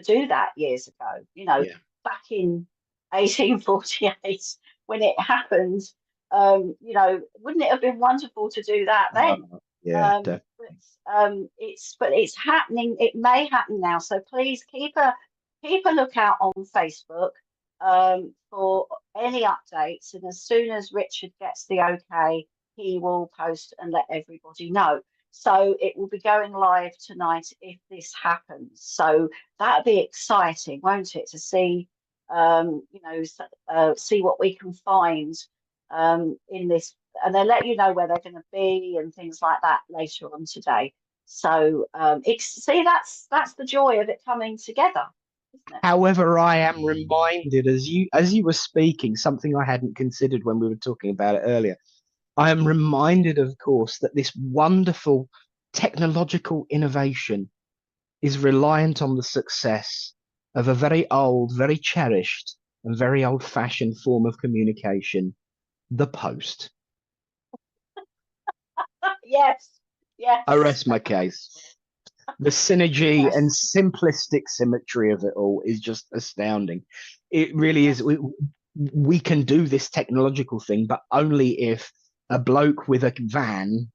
do that years ago, Yeah. back in 1848 when it happened. Wouldn't it have been wonderful to do that then? Yeah, But it's happening. It may happen now. So please keep a lookout on Facebook for any updates. And as soon as Richard gets the okay, he will post and let everybody know. So it will be going live tonight if this happens. So that'll be exciting, won't it, to see see what we can find in this, and they'll let you know where they're going to be and things like that later on today. So see, that's the joy of it coming together, isn't it? However, I am reminded as you were speaking, something I hadn't considered when we were talking about it earlier. I am reminded, of course, that this wonderful technological innovation is reliant on the success of a very old, very cherished, and very old-fashioned form of communication, the post. Yes, yes, I rest my case. The synergy yes, and simplistic symmetry of it all is just astounding. It really is. We can do this technological thing, but only if a bloke with a van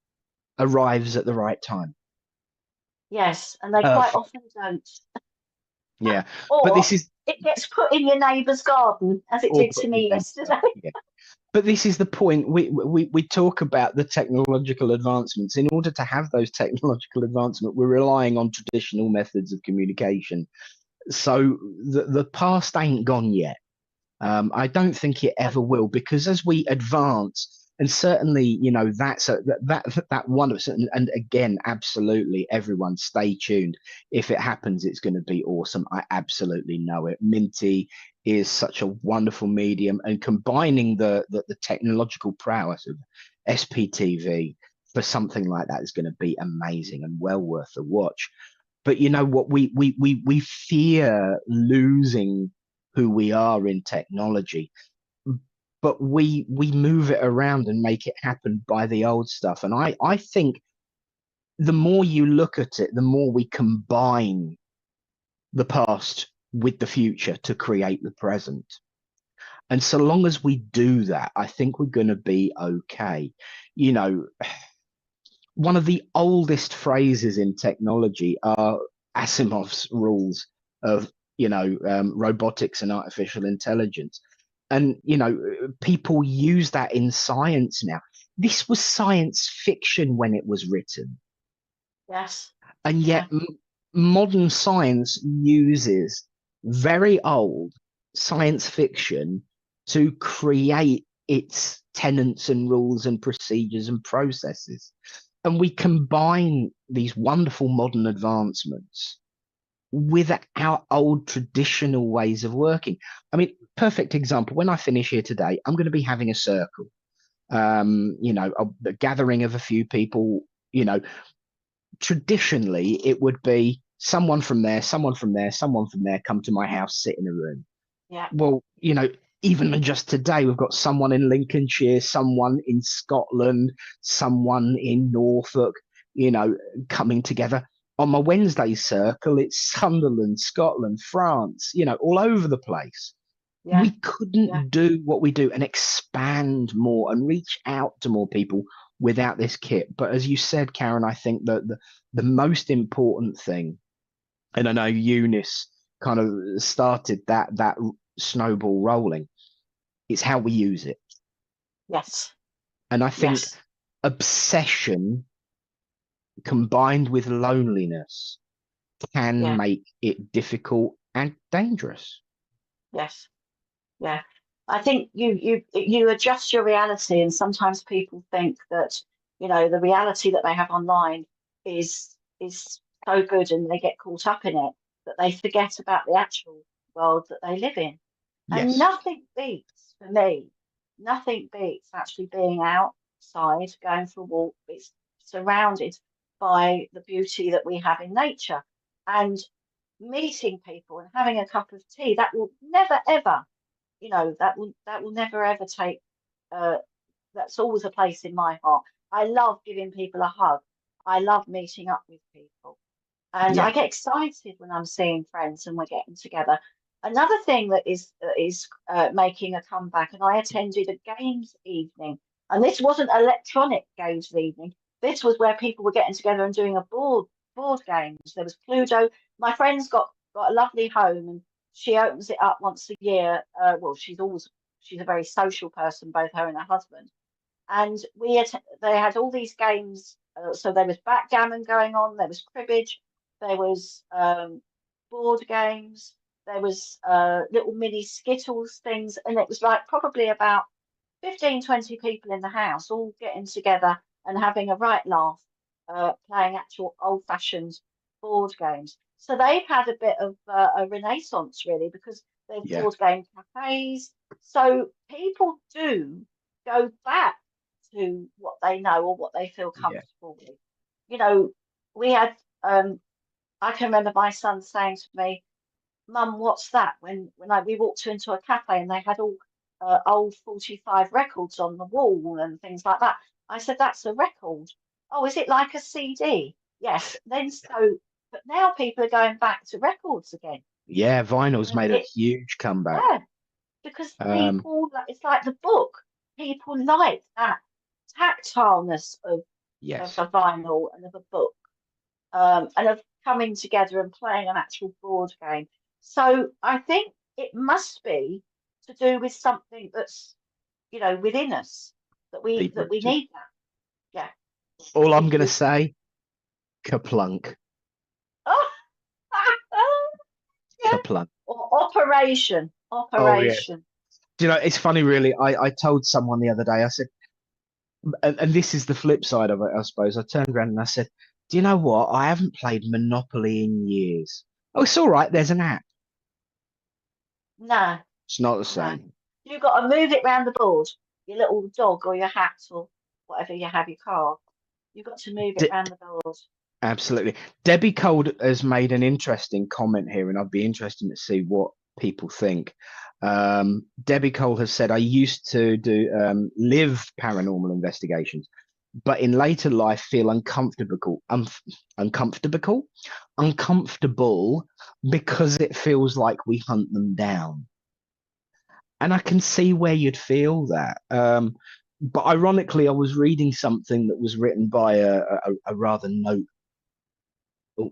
arrives at the right time. yes, and they quite Perfect. often don't. Yeah. But Or this is it gets put in your neighbour's garden, as it all did put to in me there. yesterday. Yeah. But this is the point. We talk about the technological advancements. In order to have those technological advancements, we're relying on traditional methods of communication. So the past ain't gone yet. I don't think it ever will, because as we advance, and certainly, that's that one of, and again, absolutely, everyone stay tuned. If it happens, it's going to be awesome. I absolutely know it. Minty is such a wonderful medium, and combining the technological prowess of SPTV for something like that is going to be amazing and well worth the watch. But you know what, we fear losing who we are in technology, but we move it around and make it happen by the old stuff. And I think the more you look at it, the more we combine the past with the future to create the present. And so long as we do that, I think we're going to be okay. One of the oldest phrases in technology are Asimov's rules of robotics and artificial intelligence. And people use that in science now. This was science fiction when it was written, Yes, and yeah, yet modern science uses very old science fiction to create its tenets and rules and procedures and processes. And we combine these wonderful modern advancements with our old traditional ways of working. I mean, perfect example. When I finish here today, I'm going to be having a circle, a gathering of a few people. Traditionally, it would be someone from there, someone from there, someone from there, come to my house, sit in a room. yeah, Well, even just today, we've got someone in Lincolnshire, someone in Scotland, someone in Norfolk, coming together. On my Wednesday circle, it's Sunderland, Scotland, France, all over the place. yeah, We yeah, couldn't do what we do and expand more and reach out to more people without this kit. But as you said, Karen, I think that the most important thing, and I know Eunice kind of started that snowball rolling, it's how we use it. yes, And I think yes, obsession combined with loneliness can yeah, make it difficult and dangerous. yes. Yeah. I think you adjust your reality, and sometimes people think that, you know, the reality that they have online is so good, and they get caught up in it that they forget about the actual world that they live in. And Yes. nothing beats, for me, nothing beats actually being outside, going for a walk. It's surrounded by the beauty that we have in nature, and meeting people and having a cup of tea. That will never ever, you know, that will never ever take. Uh, that's always a place in my heart. I love giving people a hug. I love meeting up with people. And Yeah. I get excited when I'm seeing friends and we're getting together. Another thing that is making a comeback, and I attended a games evening, and this wasn't electronic games evening. This was where people were getting together and doing a board games. There was Cluedo. My friend's got a lovely home, and she opens it up once a year. Well, she's a very social person, both her and her husband, and they had all these games. So there was backgammon going on, there was cribbage, there was board games, there was little mini skittles things, and it was like probably about 15, 20 people in the house all getting together and having a right laugh, playing actual old-fashioned board games. So they've had a bit of a renaissance, really, because they've Yeah. board game cafes. So people do go back to what they know or what they feel Yeah. comfortable with. You know, we had, I can remember my son saying to me, Mum, what's that? We walked into a cafe and they had all old 45 records on the wall and things like that. I said, that's a record. Oh, is it like a CD? Yes. But now people are going back to records again. Yeah. Vinyl's And made a huge comeback. yeah, because it's like the book. People like that tactileness of Yes. a vinyl and of a book, and of coming together and playing an actual board game. So I think it must be to do with something that's, you know, within us, Deep that we rooted. need that. Yeah. All I'm gonna say, kaplunk, Oh, yeah. kaplunk. Or operation, Oh yeah. operation. Do you know, it's funny, really. I told someone the other day, I said, and this is the flip side of it, I suppose. I turned around and I said, do you know what? I haven't played Monopoly in years. Oh, it's all right. There's an app. No, It's not the no. same. You've got to move it round the board, your little dog or your hat or whatever you have, your car. You've got to move it D round the board. Absolutely. Debbie Cold has made an interesting comment here, and I'd be interested to see what people think. Debbie Cole has said, I used to do live paranormal investigations, but in later life feel uncomfortable because it feels like we hunt them down. And I can see where you'd feel that. But ironically, I was reading something that was written by a rather note. Oh,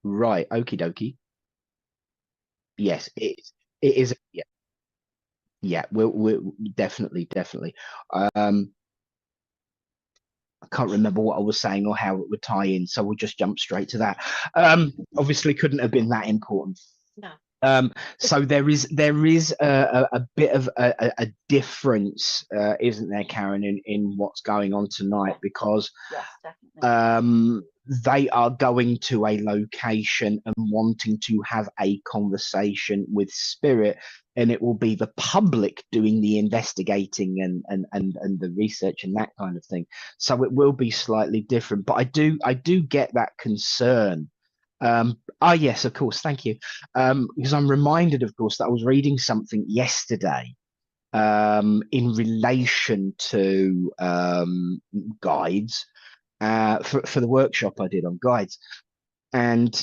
right, okie dokie. Yes, it is. It is. Yeah, yeah. We'll definitely. Um, I can't remember what I was saying or how it would tie in, so we'll just jump straight to that. Obviously, couldn't have been that important. No. So there is a bit of a difference, isn't there, Karen, in what's going on tonight? Because Yes, definitely. they are going to a location and wanting to have a conversation with spirit, and it will be the public doing the investigating and the research and that kind of thing. So it will be slightly different, but I do get that concern. Yes, of course, thank you. Because I'm reminded, of course, that I was reading something yesterday in relation to guides for the workshop I did on guides. And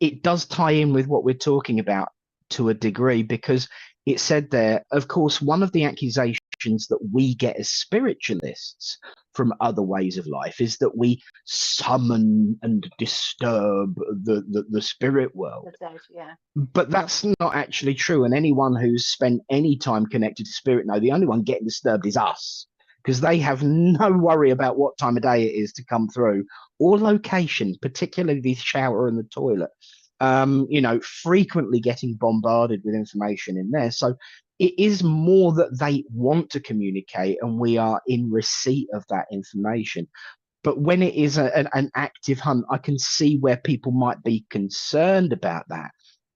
it does tie in with what we're talking about to a degree, because it said there, of course, one of the accusations that we get as spiritualists from other ways of life is that we summon and disturb the spirit world. The dead, yeah. But that's not actually true. And anyone who's spent any time connected to spirit know the only one getting disturbed is us, because they have no worry about what time of day it is to come through or location, particularly the shower and the toilet. Frequently getting bombarded with information in there. So it is more that they want to communicate and we are in receipt of that information. But when it is an active hunt, I can see where people might be concerned about that.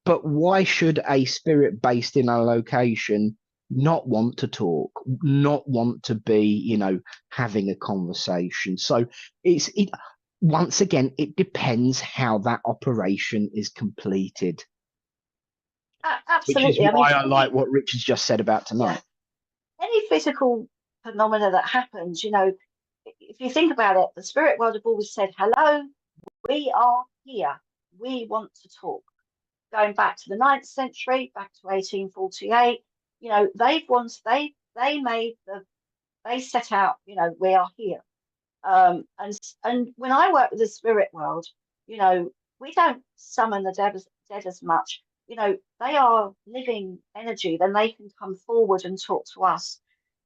But why should a spirit based in a location not want to talk, not want to be, having a conversation? So once again, it depends how that operation is completed. Absolutely. Which is why I like what Richard's just said about tonight. Yeah. Any physical phenomena that happens, if you think about it, the spirit world have always said, hello, we are here. We want to talk. Going back to the 9th century, back to 1848, they set out, we are here. And when I work with the spirit world, we don't summon the dead as much. They are living energy, then they can come forward and talk to us.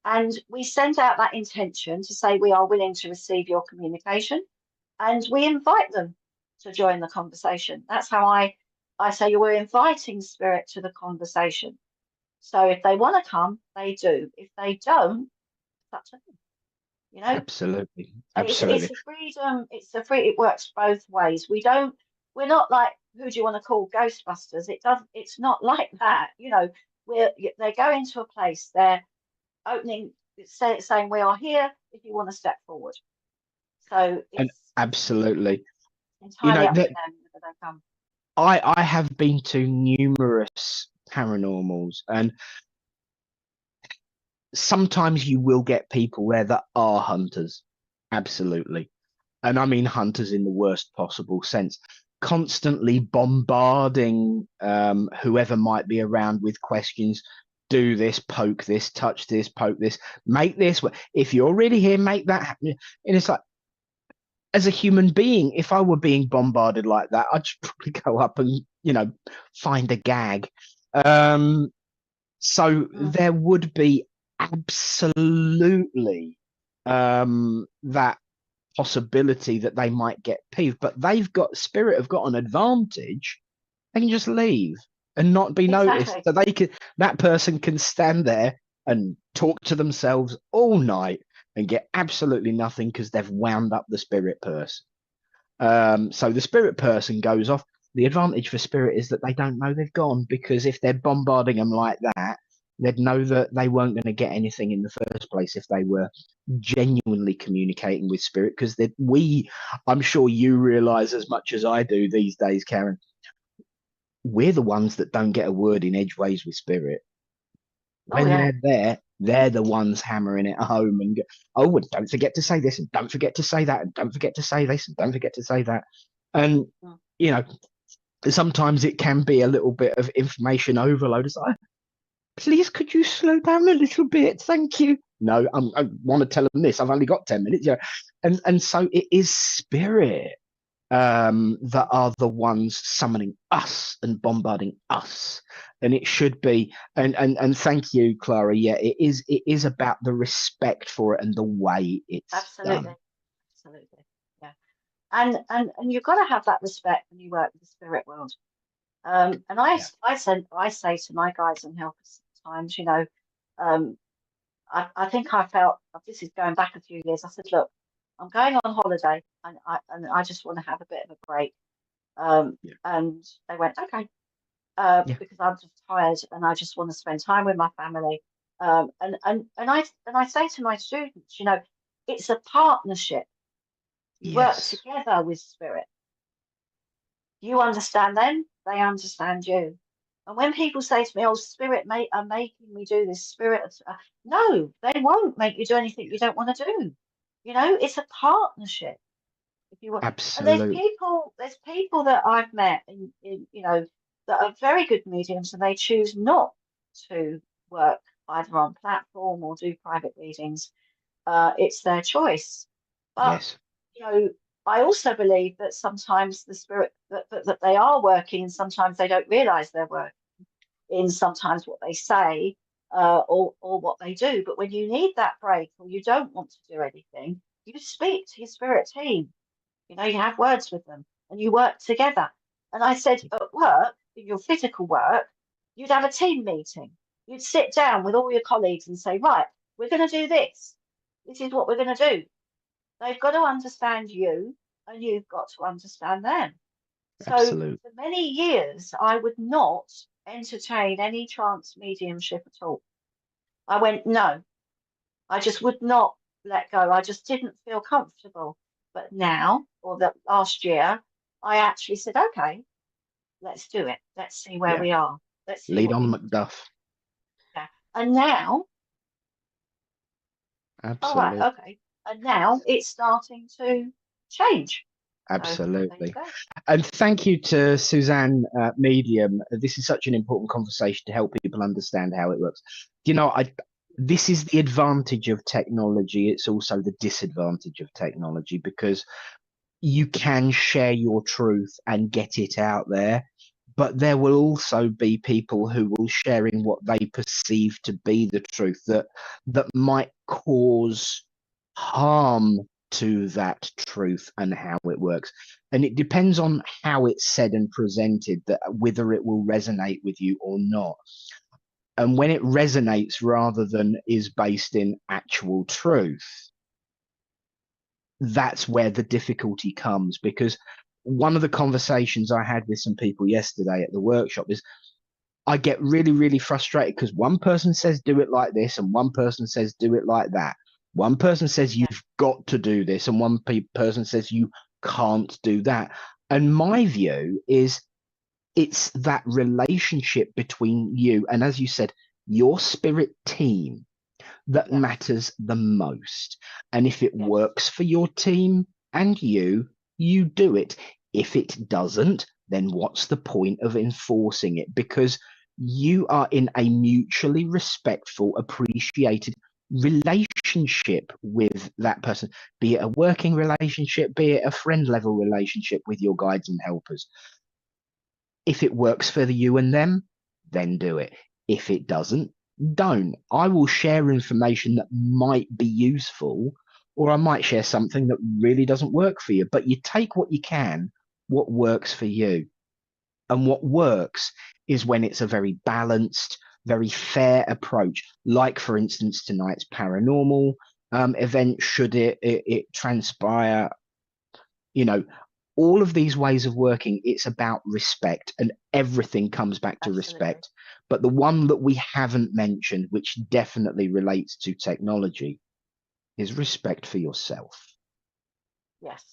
And we send out that intention to say we are willing to receive your communication, and we invite them to join the conversation. That's how I say we're inviting spirit to the conversation. So if they want to come, they do. If they don't, it's up to them. Absolutely. It's a freedom. It works both ways. We're not like, who do you want to call Ghostbusters? It's not like that. They go into a place, they're opening, saying we are here if you want to step forward. So it's absolutely entirely up to them whether they come. I have been to numerous paranormals, and sometimes you will get people there that are hunters. Absolutely. And I mean hunters in the worst possible sense, constantly bombarding whoever might be around with questions. Do this, poke this, touch this, poke this, make this. If you're really here, make that happen. And it's like, as a human being, if I were being bombarded like that, I'd just probably go up and, find a gag. So there would be absolutely that possibility that they might get peeved, but spirit have got an advantage. They can just leave and not be noticed. So that person can stand there and talk to themselves all night and get absolutely nothing because they've wound up the spirit person. So the spirit person goes off. The advantage for spirit is that they don't know they've gone, because if they're bombarding them like that, they'd know that they weren't going to get anything in the first place if they were genuinely communicating with spirit. Because I'm sure you realize as much as I do these days, Karen, we're the ones that don't get a word in edgeways with spirit. When they're the ones hammering it home and go, oh, and don't forget to say this, and don't forget to say that, and don't forget to say this, and don't forget to say that. And, sometimes it can be a little bit of information overload. It's like, please, could you slow down a little bit? Thank you. No, I want to tell them this. I've only got 10 minutes. And so it is spirit that are the ones summoning us and bombarding us. And it should be, and thank you, Clara. Yeah, it is about the respect for it and the way it's done. Absolutely. Yeah. And you've got to have that respect when you work with the spirit world. And I say to my guides and helpers sometimes, I think I felt, this is going back a few years, I said, look, I'm going on holiday and I just want to have a bit of a break. And they went, okay, because I'm just tired and I just want to spend time with my family. And I say to my students, it's a partnership. You work together with spirit. You understand them, they understand you. And when people say to me, oh, spirit are making me do this, spirit, no, they won't make you do anything you don't want to do. It's a partnership. If you want. Absolutely. And there's people that I've met that are very good mediums, and they choose not to work either on platform or do private readings. it's their choice. But, Yes. you know, I also believe that sometimes the spirit that they are working, and sometimes they don't realize they're working in sometimes what they say, or what they do. But when you need that break or you don't want to do anything, you speak to your spirit team. You know, you have words with them and you work together. And I said, at work, in your physical work, you'd have a team meeting. You'd sit down with all your colleagues and say, right, we're going to do this. This is what we're going to do. They've got to understand you and you've got to understand them. So Absolutely. for many years, I would not entertain any trance mediumship at all. I went, no, I just would not let go. I just didn't feel comfortable. But now, or the last year, I actually said, okay, let's do it. Let's see where Yeah. we are. Let's see Lead what on, we Macduff. can. And now, all Absolutely. right, okay. And now it's starting to change. So there you Absolutely. go. And thank you to Suzanne Medium. This is such an important conversation to help people understand how it works. You know, this is the advantage of technology. It's also the disadvantage of technology, because you can share your truth and get it out there, but there will also be people who will sharing what they perceive to be the truth that might cause harm to that truth and how it works. And it depends on how it's said and presented, that whether it will resonate with you or not. And when it resonates rather than is based in actual truth, that's where the difficulty comes. Because one of the conversations I had with some people yesterday at the workshop is, I get really, really frustrated because one person says do it like this and one person says do it like that. One person says you've got to do this and one person says you can't do that. And my view is, it's that relationship between you and, as you said, your spirit team that matters the most. And if it works for your team and you do it. If it doesn't, then what's the point of enforcing it? Because you are in a mutually respectful, appreciated relationship with that person, be it a working relationship, be it a friend level relationship with your guides and helpers. If it works for you and them, then do it. If it doesn't, don't. I will share information that might be useful, or I might share something that really doesn't work for you. But you take what you can, what works for you. And what works is when it's a very balanced, very fair approach. Like, for instance, tonight's paranormal event, should it transpire, you know, all of these ways of working, it's about respect, and everything comes back to respect. But the one that we haven't mentioned, which definitely relates to technology, is respect for yourself. Yes.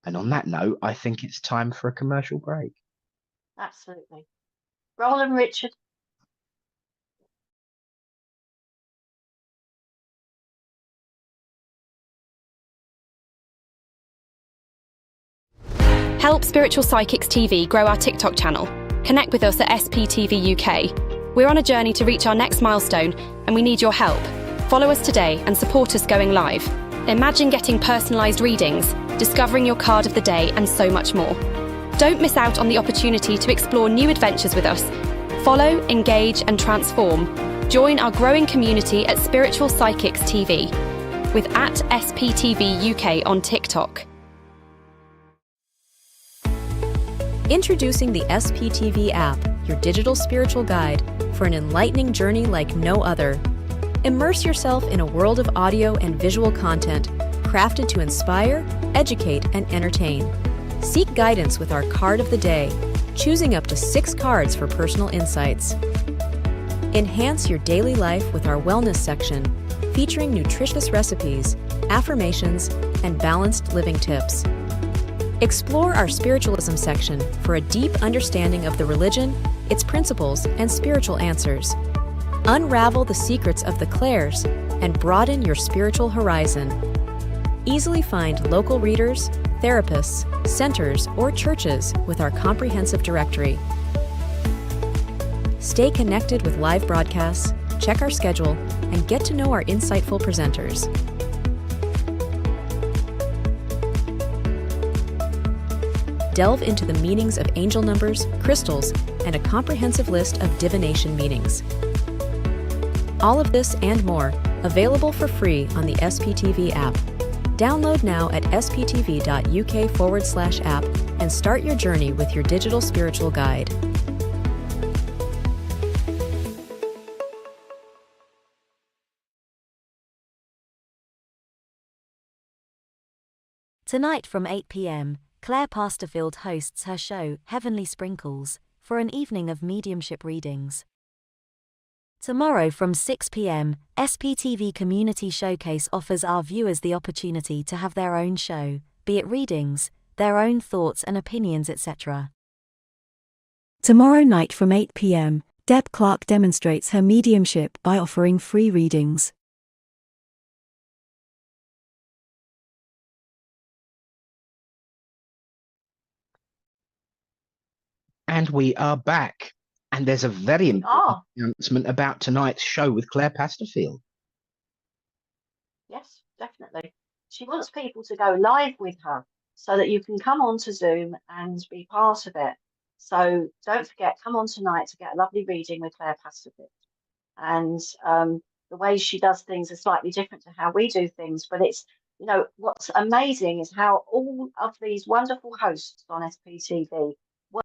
And on that note, I think it's time for a commercial break. Absolutely. Roland, Richard. Help Spiritual Psychics TV grow our TikTok channel. Connect with us at sptv UK. We're on a journey to reach our next milestone, and we need your help. Follow us today and support us going live. Imagine getting personalised readings, discovering your card of the day, and so much more. Don't miss out on the opportunity to explore new adventures with us. Follow, engage, and transform. Join our growing community at Spiritual Psychics TV with @SPTV UK on TikTok. Introducing the SPTV app, your digital spiritual guide for an enlightening journey like no other. Immerse yourself in a world of audio and visual content crafted to inspire, educate, and entertain. Seek guidance with our card of the day, choosing up to 6 cards for personal insights. Enhance your daily life with our wellness section, featuring nutritious recipes, affirmations, and balanced living tips. Explore our spiritualism section for a deep understanding of the religion, its principles, and spiritual answers. Unravel the secrets of the clairs and broaden your spiritual horizon. Easily find local readers, therapists, centers, or churches with our comprehensive directory. Stay connected with live broadcasts, check our schedule, and get to know our insightful presenters. Delve into the meanings of angel numbers, crystals, and a comprehensive list of divination meanings. All of this and more, available for free on the SPTV app. Download now at sptv.uk/app and start your journey with your digital spiritual guide. Tonight from 8 p.m, Claire Pasterfield hosts her show Heavenly Sprinkles for an evening of mediumship readings. Tomorrow from 6 p.m, SPTV Community Showcase offers our viewers the opportunity to have their own show, be it readings, their own thoughts and opinions, etc. Tomorrow night from 8 p.m, Deb Clark demonstrates her mediumship by offering free readings. And we are back. And there's a very important announcement about tonight's show with Claire Pasterfield. Yes, definitely. She wants people to go live with her so that you can come on to Zoom and be part of it. So don't forget, come on tonight to get a lovely reading with Claire Pasterfield. And the way she does things is slightly different to how we do things, but it's, you know, what's amazing is how all of these wonderful hosts on SPTV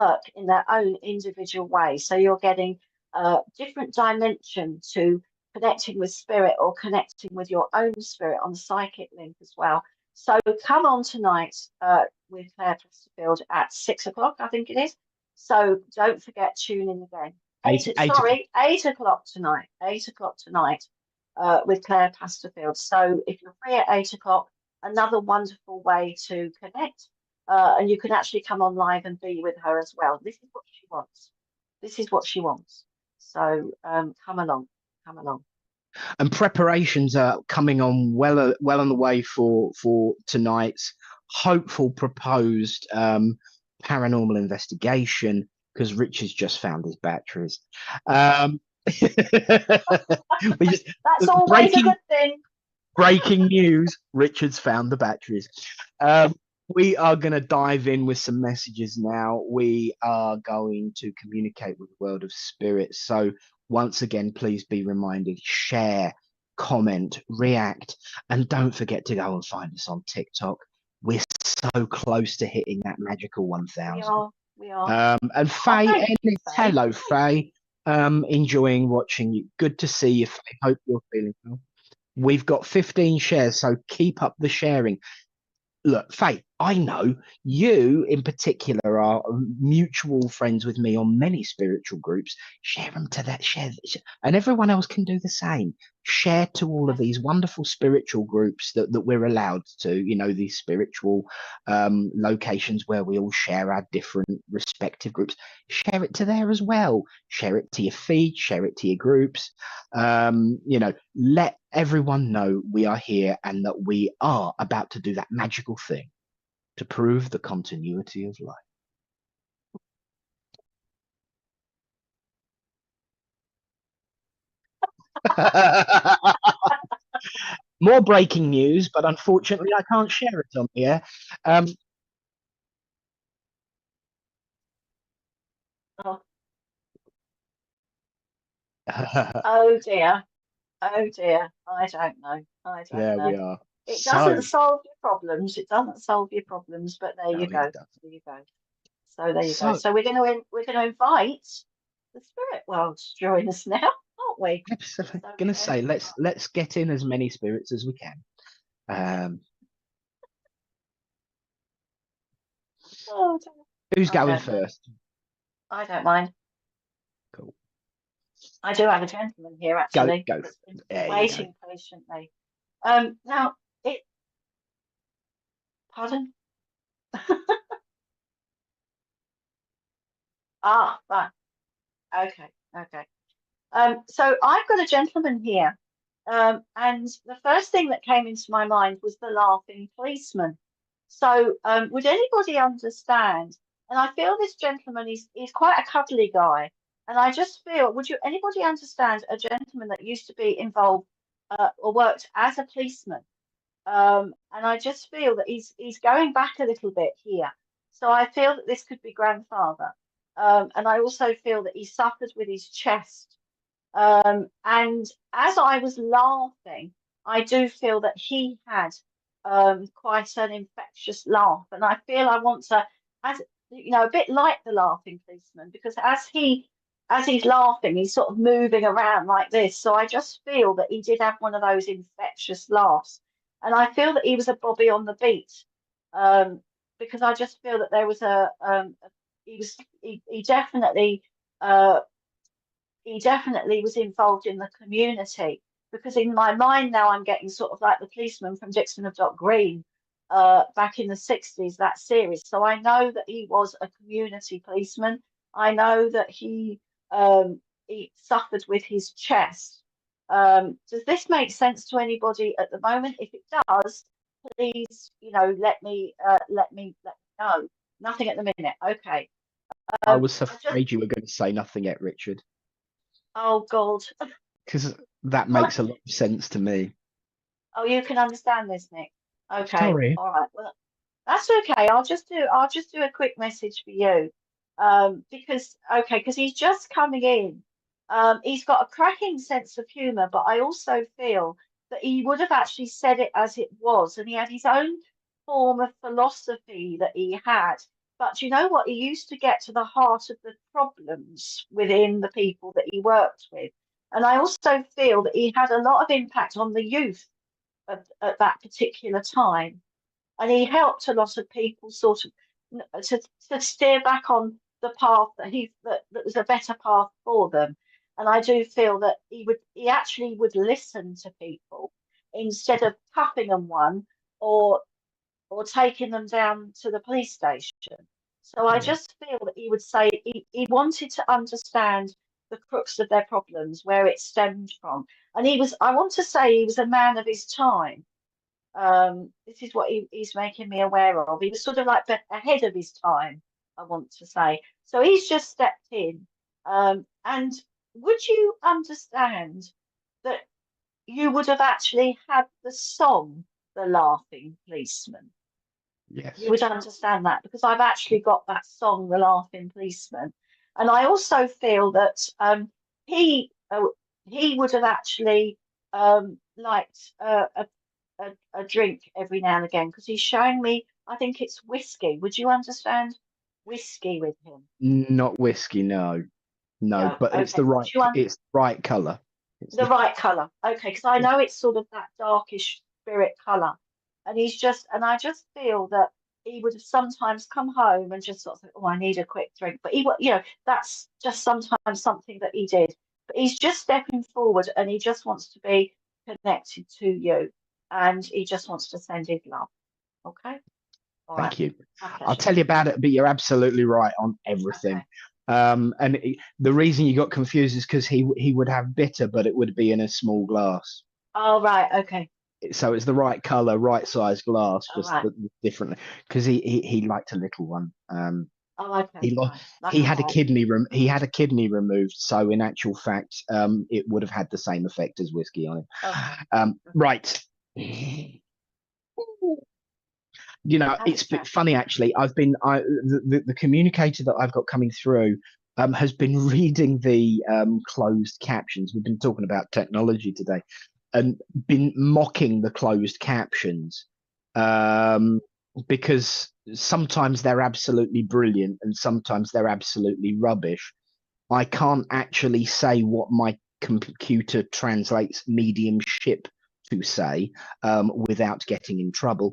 work in their own individual way. So you're getting a different dimension to connecting with spirit or connecting with your own spirit on the psychic link as well. So come on tonight with Claire Chesterfield at 6 o'clock, I think it is. So don't forget, tune in again. 8 o'clock tonight. 8 o'clock tonight with Claire Pasterfield. So if you're free at 8 o'clock, another wonderful way to connect. And you can actually come on live and be with her as well. This is what she wants. This is what she wants. So come along. Come along. And preparations are coming on well on the way for tonight's hopeful proposed paranormal investigation, because Richard's just found his batteries. That's always a good thing. Breaking news, Richard's found the batteries. We are going to dive in with some messages now. We are going to communicate with the world of spirit. So once again, please be reminded, share, comment, react, and don't forget to go and find us on TikTok. We're so close to hitting that magical 1,000. We are. And Faye, hello, Faye. Enjoying watching you. Good to see you, Faye. Hope you're feeling well. We've got 15 shares, so keep up the sharing. Look, Faye, I know you in particular are mutual friends with me on many spiritual groups. Share them to that, and everyone else can do the same. Share to all of these wonderful spiritual groups that we're allowed to, you know, these spiritual locations where we all share our different respective groups. Share it to there as well. Share it to your feed, share it to your groups. You know, let everyone know we are here and that we are about to do that magical thing to prove the continuity of life. More breaking news, but unfortunately I can't share it on here. Oh dear. Oh dear. I don't know. There we are. It doesn't solve your problems. It doesn't solve your problems, but there you go. There you go. So there you go. So we're going to invite the spirit world to join us now, aren't we? Absolutely. So going to say let's get in as many spirits as we can. Who's going first? I don't mind. Cool. I do have a gentleman here actually. Go. Waiting patiently. Now it. Pardon. Right. Okay. So I've got a gentleman here, and the first thing that came into my mind was the laughing policeman. So would anybody understand? And I feel this gentleman is quite a cuddly guy. And I just feel, would you anybody understand a gentleman that used to be involved or worked as a policeman? And I just feel that he's going back a little bit here. So I feel that this could be grandfather. And I also feel that he suffered with his chest. And as I was laughing, I do feel that he had quite an infectious laugh. And I feel I want to, as you know, a bit like the laughing policeman, because as he's laughing, he's sort of moving around like this. So I just feel that he did have one of those infectious laughs. And I feel that he was a Bobby on the beat, because I just feel that there was he definitely uh, he definitely was involved in the community, because in my mind now I'm getting sort of like the policeman from Dixon of Dock Green back in the 60s, that series. So I know that he was a community policeman. I know that he suffered with his chest. Does this make sense to anybody at the moment? If it does, please, let me know. Nothing at the minute. Okay. I was I just, afraid you were going to say nothing yet, Richard, oh God. because that makes a lot of sense to me. Oh, you can understand this, Nick. Okay. Sorry. All right. Well, that's okay. I'll just do a quick message for you. Because he's just coming in. He's got a cracking sense of humor, but I also feel that he would have actually said it as it was, and he had his own form of philosophy that he had. But you know what? He used to get to the heart of the problems within the people that he worked with. And I also feel that he had a lot of impact on the youth at that particular time, and he helped a lot of people sort of to steer back on the path that was a better path for them. And I do feel that he actually would listen to people instead of cuffing them one or taking them down to the police station. So I Yeah. just feel that he would say he wanted to understand the crux of their problems, where it stemmed from. And I want to say he was a man of his time. This is what he's making me aware of. He was sort of like ahead of his time, I want to say. So he's just stepped in. And would you understand that you would have actually had the song, The Laughing Policeman? Yes. You would understand that, because I've actually got that song, The Laughing Policeman. And I also feel that he he would have actually liked a drink every now and again, because he's showing me, I think it's whiskey. Would you understand whiskey with him? Not whiskey, no. No, No. but it's Okay. the right it's the right color. It's The right colour. Okay, because I know it's sort of that darkish spirit colour. And I just feel that he would have sometimes come home and just sort of think, oh, I need a quick drink. But that's just sometimes something that he did. But he's just stepping forward, and he just wants to be connected to you. And he just wants to send his love. Okay? All right. Thank you. My I'll pleasure. tell you about it, but you're absolutely right on everything. Okay. The reason you got confused is because he would have bitter, but it would be in a small glass. All right. Okay. So it's the right color, right size glass, All just right. differently. Because he liked a little one. Oh, okay. He lost. Fine. Like He a had a wine. he had a kidney removed. So in actual fact, it would have had the same effect as whiskey on him. Okay. Right. Have It's it, Jack. funny actually. The communicator that I've got coming through has been reading the closed captions. We've been talking about technology today, and been mocking the closed captions, because sometimes they're absolutely brilliant and sometimes they're absolutely rubbish. I can't actually say what my computer translates mediumship to say without getting in trouble.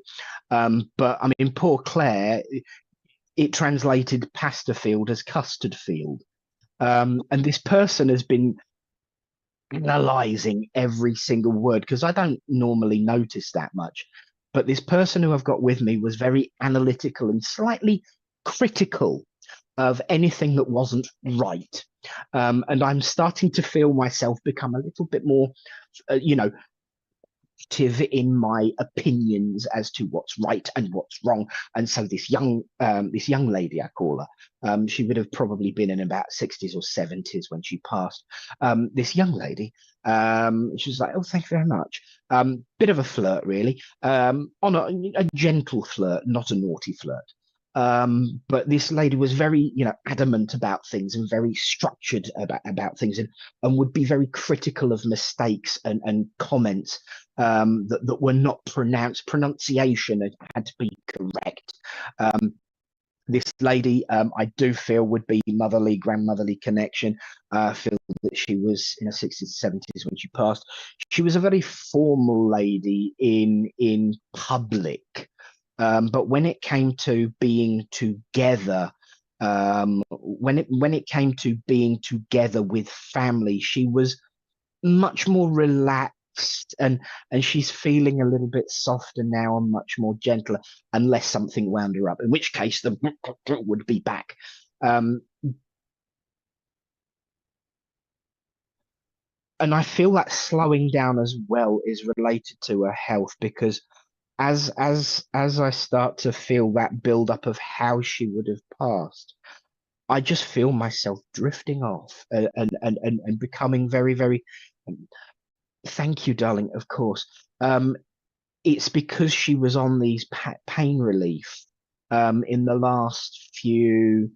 But I mean, poor Claire, it translated pasta field as custard field. And this person has been analyzing every single word, because I don't normally notice that much. But this person who I've got with me was very analytical and slightly critical of anything that wasn't right. And I'm starting to feel myself become a little bit more, in my opinions as to what's right and what's wrong. And so this young lady, I call her, she would have probably been in about 60s or 70s when she passed. This young lady, she was like, oh, thank you very much. Bit of a flirt, really, on a gentle flirt, not a naughty flirt. But this lady was very, adamant about things and very structured about things, and would be very critical of mistakes and comments that were not pronounced. Pronunciation had to be correct. This lady, I do feel, would be motherly, grandmotherly connection. I feel that she was in her 60s, 70s when she passed. She was a very formal lady in public. But when it came to being together, when it came to being together with family, she was much more relaxed, and she's feeling a little bit softer now and much more gentler, unless something wound her up, in which case the would be back. And I feel that slowing down as well is related to her health, because as I start to feel that build up of how she would have passed, I just feel myself drifting off and becoming very, very. Thank you, darling. Of course, it's because she was on these pain relief in the last few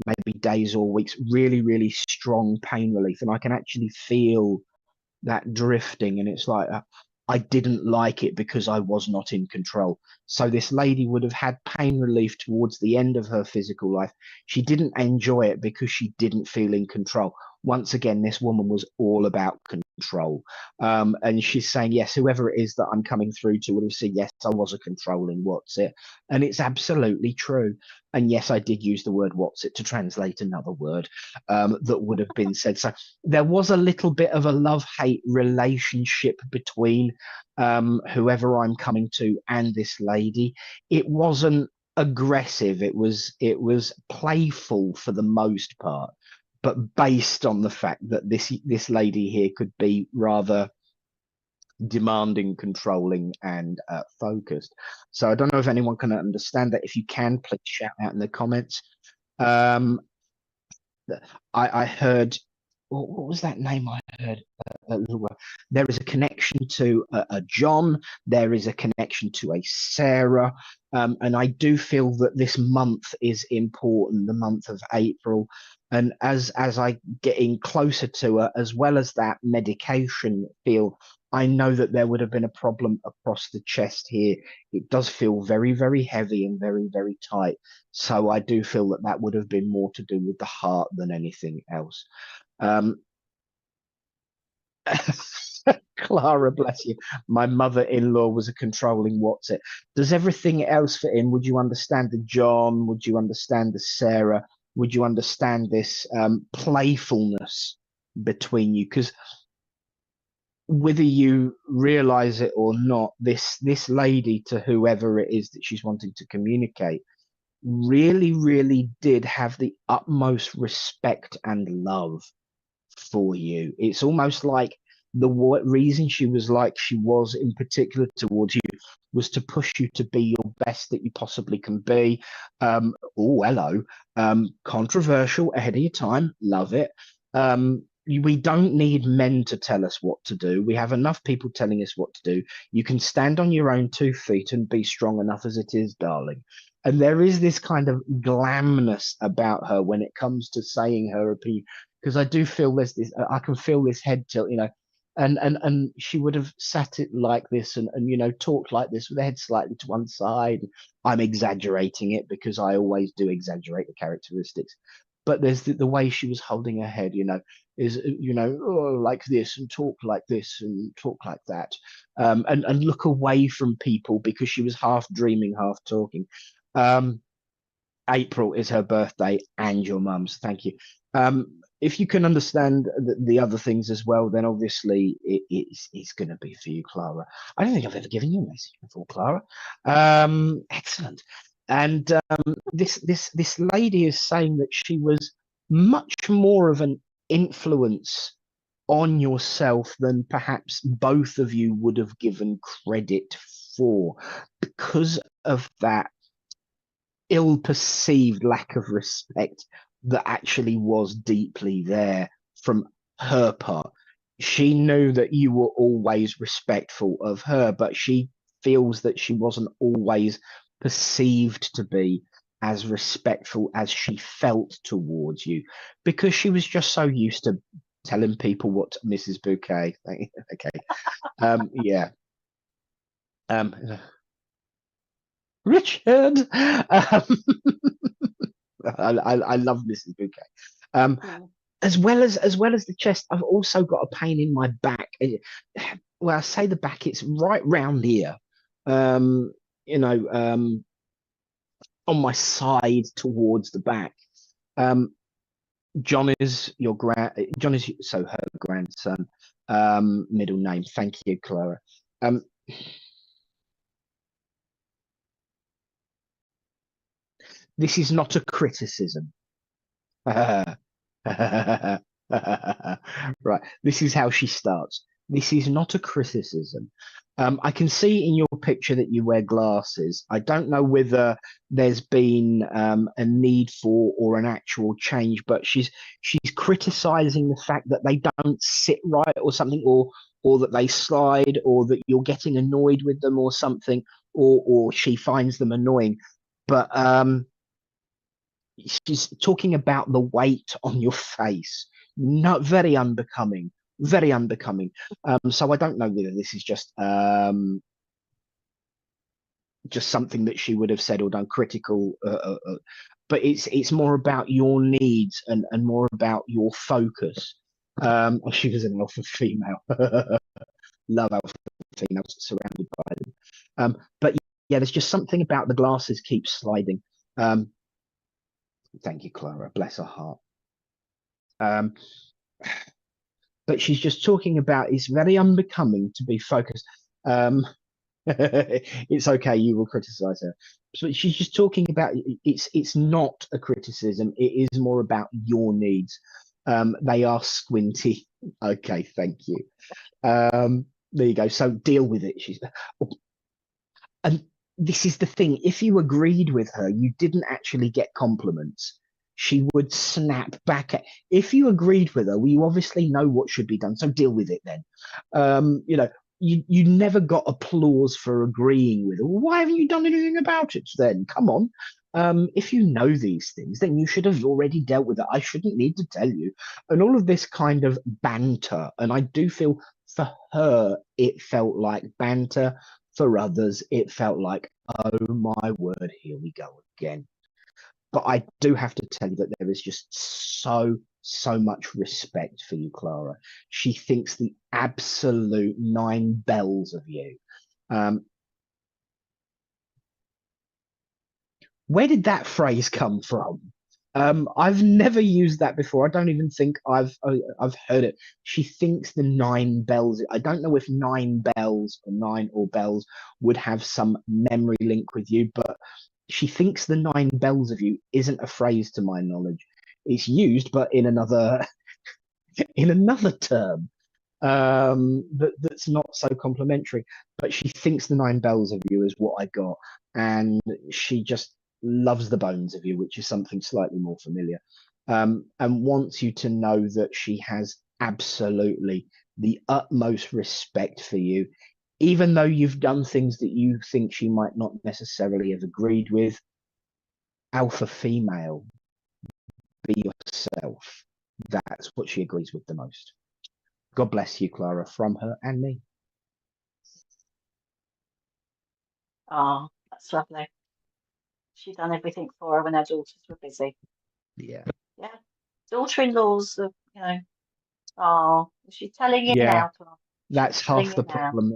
maybe days or weeks, really, really strong pain relief, and I can actually feel that drifting, and it's like I didn't like it because I was not in control. So this lady would have had pain relief towards the end of her physical life. She didn't enjoy it because she didn't feel in control. Once again, this woman was all about control. And she's saying, yes, whoever it is that I'm coming through to would have said, yes, I was a controlling what's it. And it's absolutely true. And yes, I did use the word what's it to translate another word that would have been said. So there was a little bit of a love-hate relationship between whoever I'm coming to and this lady. It wasn't aggressive. It was playful for the most part, but based on the fact that this lady here could be rather demanding, controlling, and focused. So I don't know if anyone can understand that. If you can, please shout out in the comments. I heard, what was that name I heard? There is a connection to a John. There is a connection to a Sarah. And I do feel that this month is important, the month of April. And as I getting closer to her, as well as that medication feel, I know that there would have been a problem across the chest here. It does feel very, very heavy and very, very tight. So I do feel that that would have been more to do with the heart than anything else. Clara, bless you. My mother-in-law was a controlling what's it. Does everything else fit in? Would you understand the John? Would you understand the Sarah? Would you understand this playfulness between you? Because whether you realize it or not, this lady, to whoever it is that she's wanting to communicate, really, really did have the utmost respect and love for you. It's almost like the reason she was like she was in particular towards you was to push you to be your best that you possibly can be. Oh, hello. Controversial, ahead of your time. Love it. We don't need men to tell us what to do. We have enough people telling us what to do. You can stand on your own 2 feet and be strong enough as it is, darling. And there is this kind of glamness about her when it comes to saying her opinion, because I do feel there's this, I can feel this head tilt, and she would have sat it like this and talked like this with the head slightly to one side. I'm exaggerating it because I always do exaggerate the characteristics, but there's the way she was holding her head, is like this and talk like this and talk like that, and look away from people because she was half dreaming, half talking. April is her birthday and your mum's. Thank you. If you can understand the other things as well, then obviously it's going to be for you, Clara. I don't think I've ever given you a message before, Clara. Excellent. And this lady is saying that she was much more of an influence on yourself than perhaps both of you would have given credit for, because of that ill-perceived lack of respect that actually was deeply there from her part. She knew that you were always respectful of her, but she feels that she wasn't always perceived to be as respectful as she felt towards you, because she was just so used to telling people what Mrs. Bouquet. Okay. Yeah. Richard. I love Mrs. Bouquet. As well as the chest, I've also got a pain in my back. Well, I say the back, it's right round here. You know, on my side towards the back. John is so her grandson. Middle name. Thank you, Clara. This is not a criticism. Right. This is how she starts. This is not a criticism. I can see in your picture that you wear glasses. I don't know whether there's been a need for or an actual change, but she's criticizing the fact that they don't sit right or something, or that they slide, or that you're getting annoyed with them or something, or she finds them annoying. But she's talking about the weight on your face. Not very unbecoming, very unbecoming. So I don't know whether this is just something that she would have said or done critical, but it's more about your needs and more about your focus. She was an alpha female. Love alpha females surrounded by them. But yeah, there's just something about the glasses keep sliding. Thank you, Clara. Bless her heart. But she's just talking about it's very unbecoming to be focused. It's okay, you will criticize her. So she's just talking about it's not a criticism. It is more about your needs. They are squinty. Okay, thank you. There you go. So deal with it. And this is the thing. If you agreed with her, you didn't actually get compliments. She would snap back at. If you agreed with her, well, you obviously know what should be done. So deal with it then. You never got applause for agreeing with her. Well, why haven't you done anything about it then? Come on. If you know these things, then you should have already dealt with it. I shouldn't need to tell you. And all of this kind of banter. And I do feel for her, it felt like banter. For others, it felt like, oh my word, here we go again. But I do have to tell you that there is just so much respect for you, Clara. She thinks the absolute nine bells of you. Where did that phrase come from? I've never used that before. I don't even think I've heard it. She thinks the nine bells. I don't know if nine bells or nine or bells would have some memory link with you, but she thinks the nine bells of you isn't a phrase to my knowledge. It's used, but in another term that's not so complimentary. But she thinks the nine bells of you is what I got, and she just loves the bones of you, which is something slightly more familiar, and wants you to know that she has absolutely the utmost respect for you, even though you've done things that you think she might not necessarily have agreed with. Alpha female, be yourself. That's what she agrees with the most. God bless you, Clara, from her and me. Oh, that's lovely. She'd done everything for her when her daughters were busy. Yeah. Yeah. Daughter-in-laws, oh, she's telling you now, Clara. That's half the problem.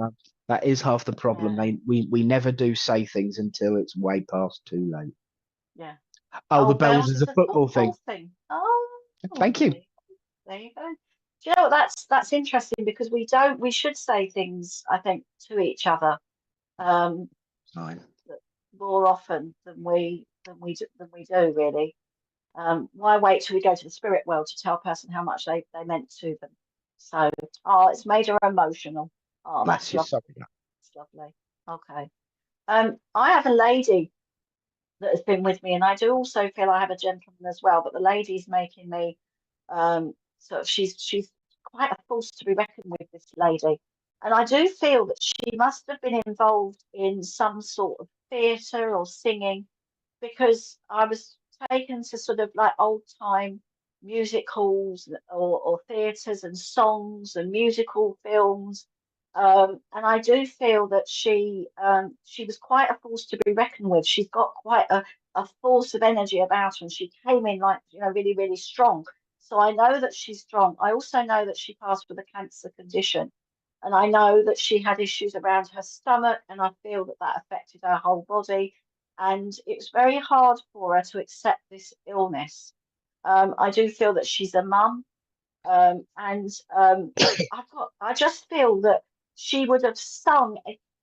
That is half the problem. Yeah. We never do say things until it's way past too late. Yeah. Oh, the bells is a football thing. Oh, thank you. There you go. Do you know what, that's interesting, because we should say things, I think, to each other more often than we do really. Why wait till we go to the spirit world to tell a person how much they meant to them? So, oh, it's made her emotional. Oh, Bless that's you, lovely. sorry. That's lovely. Okay. I have a lady that has been with me, and I do also feel I have a gentleman as well, but the lady's making me sort of she's quite a force to be reckoned with, this lady. And I do feel that she must have been involved in some sort of theatre or singing, because I was taken to sort of like old time music halls or theatres and songs and musical films. And I do feel that she was quite a force to be reckoned with. She's got quite a force of energy about her, and she came in like, really, really strong. So I know that she's strong. I also know that she passed with a cancer condition. And I know that she had issues around her stomach, and I feel that that affected her whole body. And it was very hard for her to accept this illness. I do feel that she's a mum, and I just feel that she would have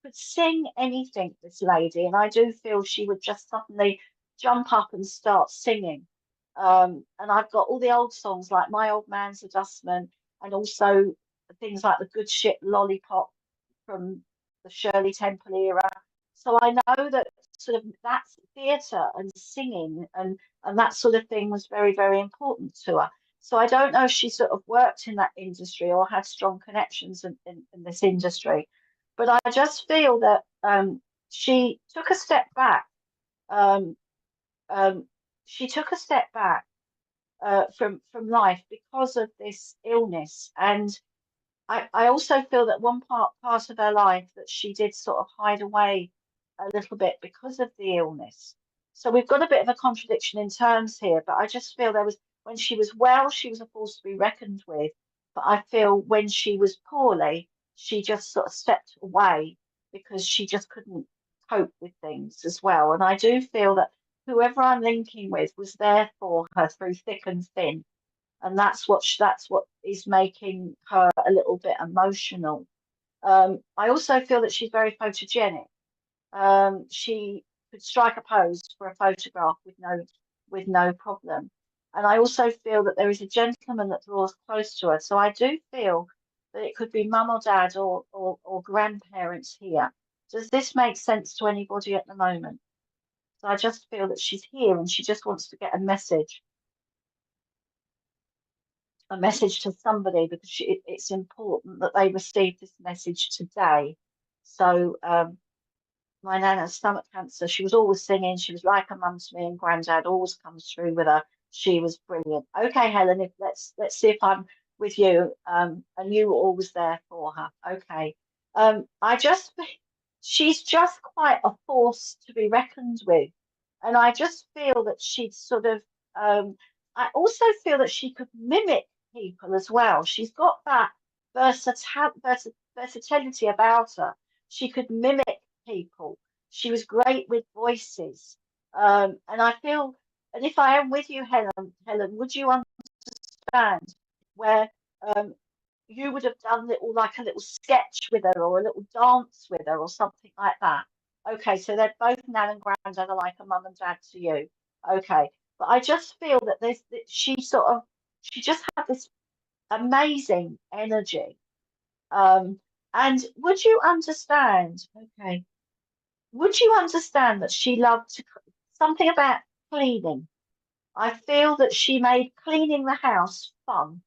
could sing anything, this lady, and I do feel she would just suddenly jump up and start singing. And I've got all the old songs like My Old Man's a Dustman, and also things like The Good Ship Lollipop from the Shirley Temple era. So I know that sort of that theatre and singing and that sort of thing was very, very important to her. So I don't know if she sort of worked in that industry or had strong connections in this industry, but I just feel that she took a step back. Um, she took a step back from life because of this illness, and I also feel that one part of her life that she did sort of hide away a little bit because of the illness. So we've got a bit of a contradiction in terms here, but I just feel there was, when she was well, she was a force to be reckoned with. But I feel when she was poorly, she just sort of stepped away because she just couldn't cope with things as well. And I do feel that whoever I'm linking with was there for her through thick and thin, and that's what is making her a little bit emotional. I also feel that she's very photogenic. She could strike a pose for a photograph with no problem. And I also feel that there is a gentleman that draws close to her. So I do feel that it could be mum or dad or grandparents here. Does this make sense to anybody at the moment? So I just feel that she's here and she just wants to get a message to somebody, because it's important that they receive this message today. So my nan has stomach cancer. She was always singing. She was like a mum to me, and granddad always comes through with her. She was brilliant. Okay, Helen, let's see if I'm with you. And you were always there for her. Okay. I just she's just quite a force to be reckoned with. And I just feel that she'd sort of I also feel that she could mimic people as well. She's got that versatility about her. She could mimic people. She was great with voices. And I feel, and if I am with you, Helen, would you understand where you would have done like a little sketch with her or a little dance with her or something like that? Okay, so they're both nan and granddad are like a mum and dad to you. Okay, but I just feel that she just had this amazing energy. And would you understand? Okay, would you understand that she loved something about cleaning? I feel that she made cleaning the house fun.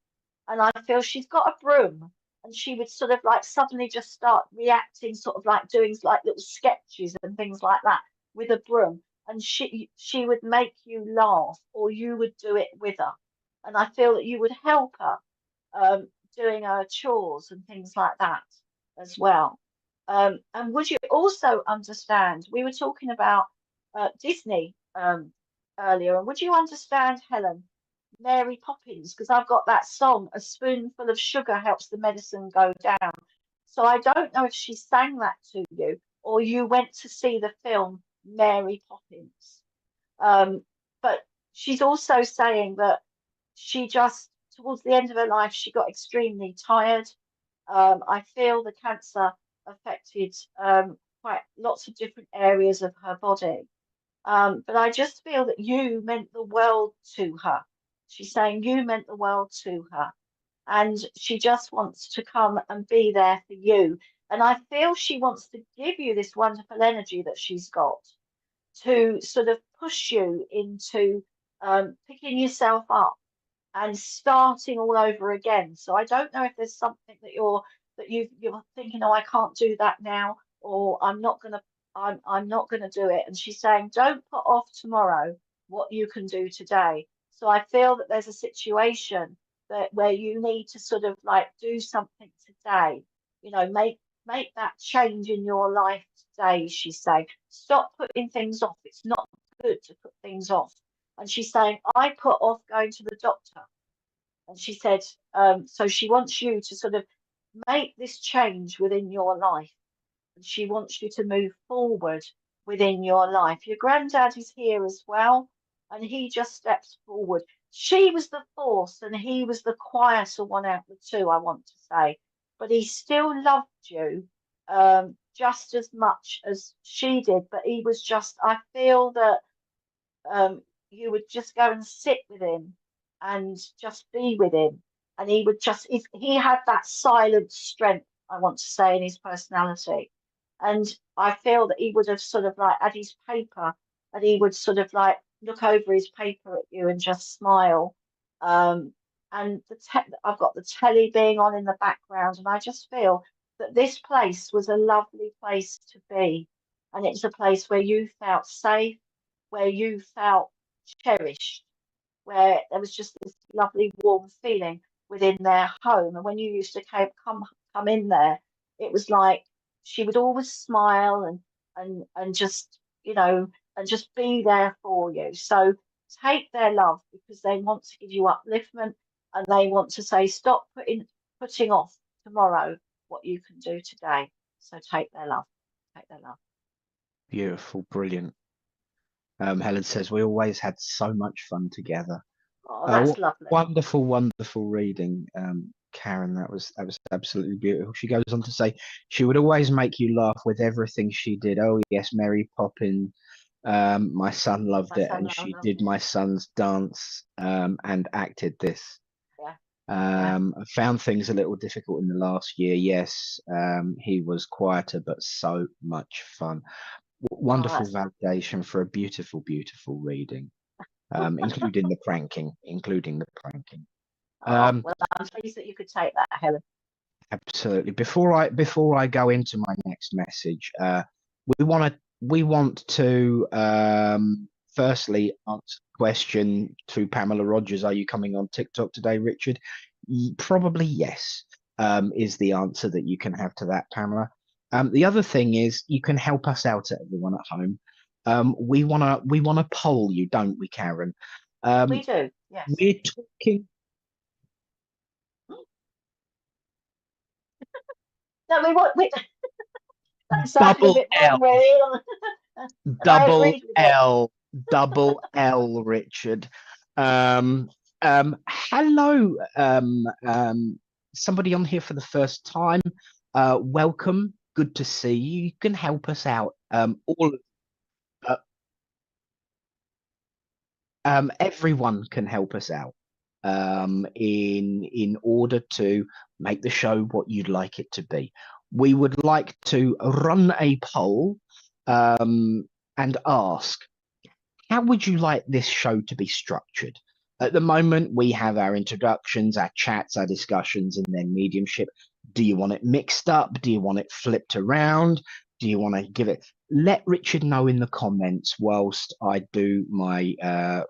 And I feel she's got a broom, and she would sort of like suddenly just start reacting, sort of like doing like little sketches and things like that with a broom. And she would make you laugh, or you would do it with her. And I feel that you would help her doing her chores and things like that as well. And would you also understand? We were talking about Disney earlier, and would you understand, Helen, Mary Poppins? Because I've got that song, "A spoonful of sugar helps the medicine go down." So I don't know if she sang that to you or you went to see the film Mary Poppins. But she's also saying that she just, towards the end of her life, she got extremely tired. I feel the cancer affected quite lots of different areas of her body. But I just feel that you meant the world to her. She's saying you meant the world to her. and she just wants to come and be there for you. And I feel she wants to give you this wonderful energy that she's got to sort of push you into picking yourself up and starting all over again. So I don't know if there's something that you're thinking, oh, I can't do that now, or I'm not gonna do it. And she's saying, don't put off tomorrow what you can do today. So I feel that there's a situation that where you need to sort of like do something today, make that change in your life today, she's saying. Stop putting things off. It's not good to put things off. And she's saying, I put off going to the doctor. And she said, so she wants you to sort of make this change within your life. And she wants you to move forward within your life. Your granddad is here as well, and he just steps forward. She was the force, and he was the quieter one out of the two, I want to say. But he still loved you just as much as she did. But he was just, I feel that you would just go and sit with him and just be with him. And he would just, he had that silent strength, I want to say, in his personality. And I feel that he would have sort of like had his paper and he would sort of like look over his paper at you and just smile. And I've got the telly being on in the background, and I just feel that this place was a lovely place to be. And it's a place where you felt safe, where you felt cherished, where there was just this lovely warm feeling within their home. And when you used to come in there, it was like she would always smile and just and just be there for you. So take their love, because they want to give you upliftment, and they want to say stop putting off tomorrow what you can do today. So take their love. Take their love. Beautiful, brilliant. Helen says we always had so much fun together. Oh, that's lovely. Wonderful, wonderful reading, Karen. That was absolutely beautiful. She goes on to say she would always make you laugh with everything she did. Oh yes, Mary Poppins. My son loved it, and she did my son's dance and acted this. Yeah. I found things a little difficult in the last year. Yes, he was quieter, but so much fun. Wonderful validation for a beautiful, beautiful reading, including the pranking. Well, I'm pleased that you could take that, Helen. Absolutely. Before I go into my next message, we want to firstly answer the question to Pamela Rogers. Are you coming on TikTok today, Richard? Probably yes, is the answer that you can have to that, Pamela. The other thing is you can help us out, everyone at home. We wanna poll you, don't we, Karen? We do, yes. We're talking. No, we Double L. Double L, Richard. Hello, somebody on here for the first time. Welcome. Good to see you. You can help us out. Everyone can help us out in order to make the show what you'd like it to be. We would like to run a poll and ask, how would you like this show to be structured? At the moment, we have our introductions, our chats, our discussions, and then mediumship. Do you want it mixed up? Do you want it flipped around? Do you want to give it? Let Richard know in the comments whilst I do my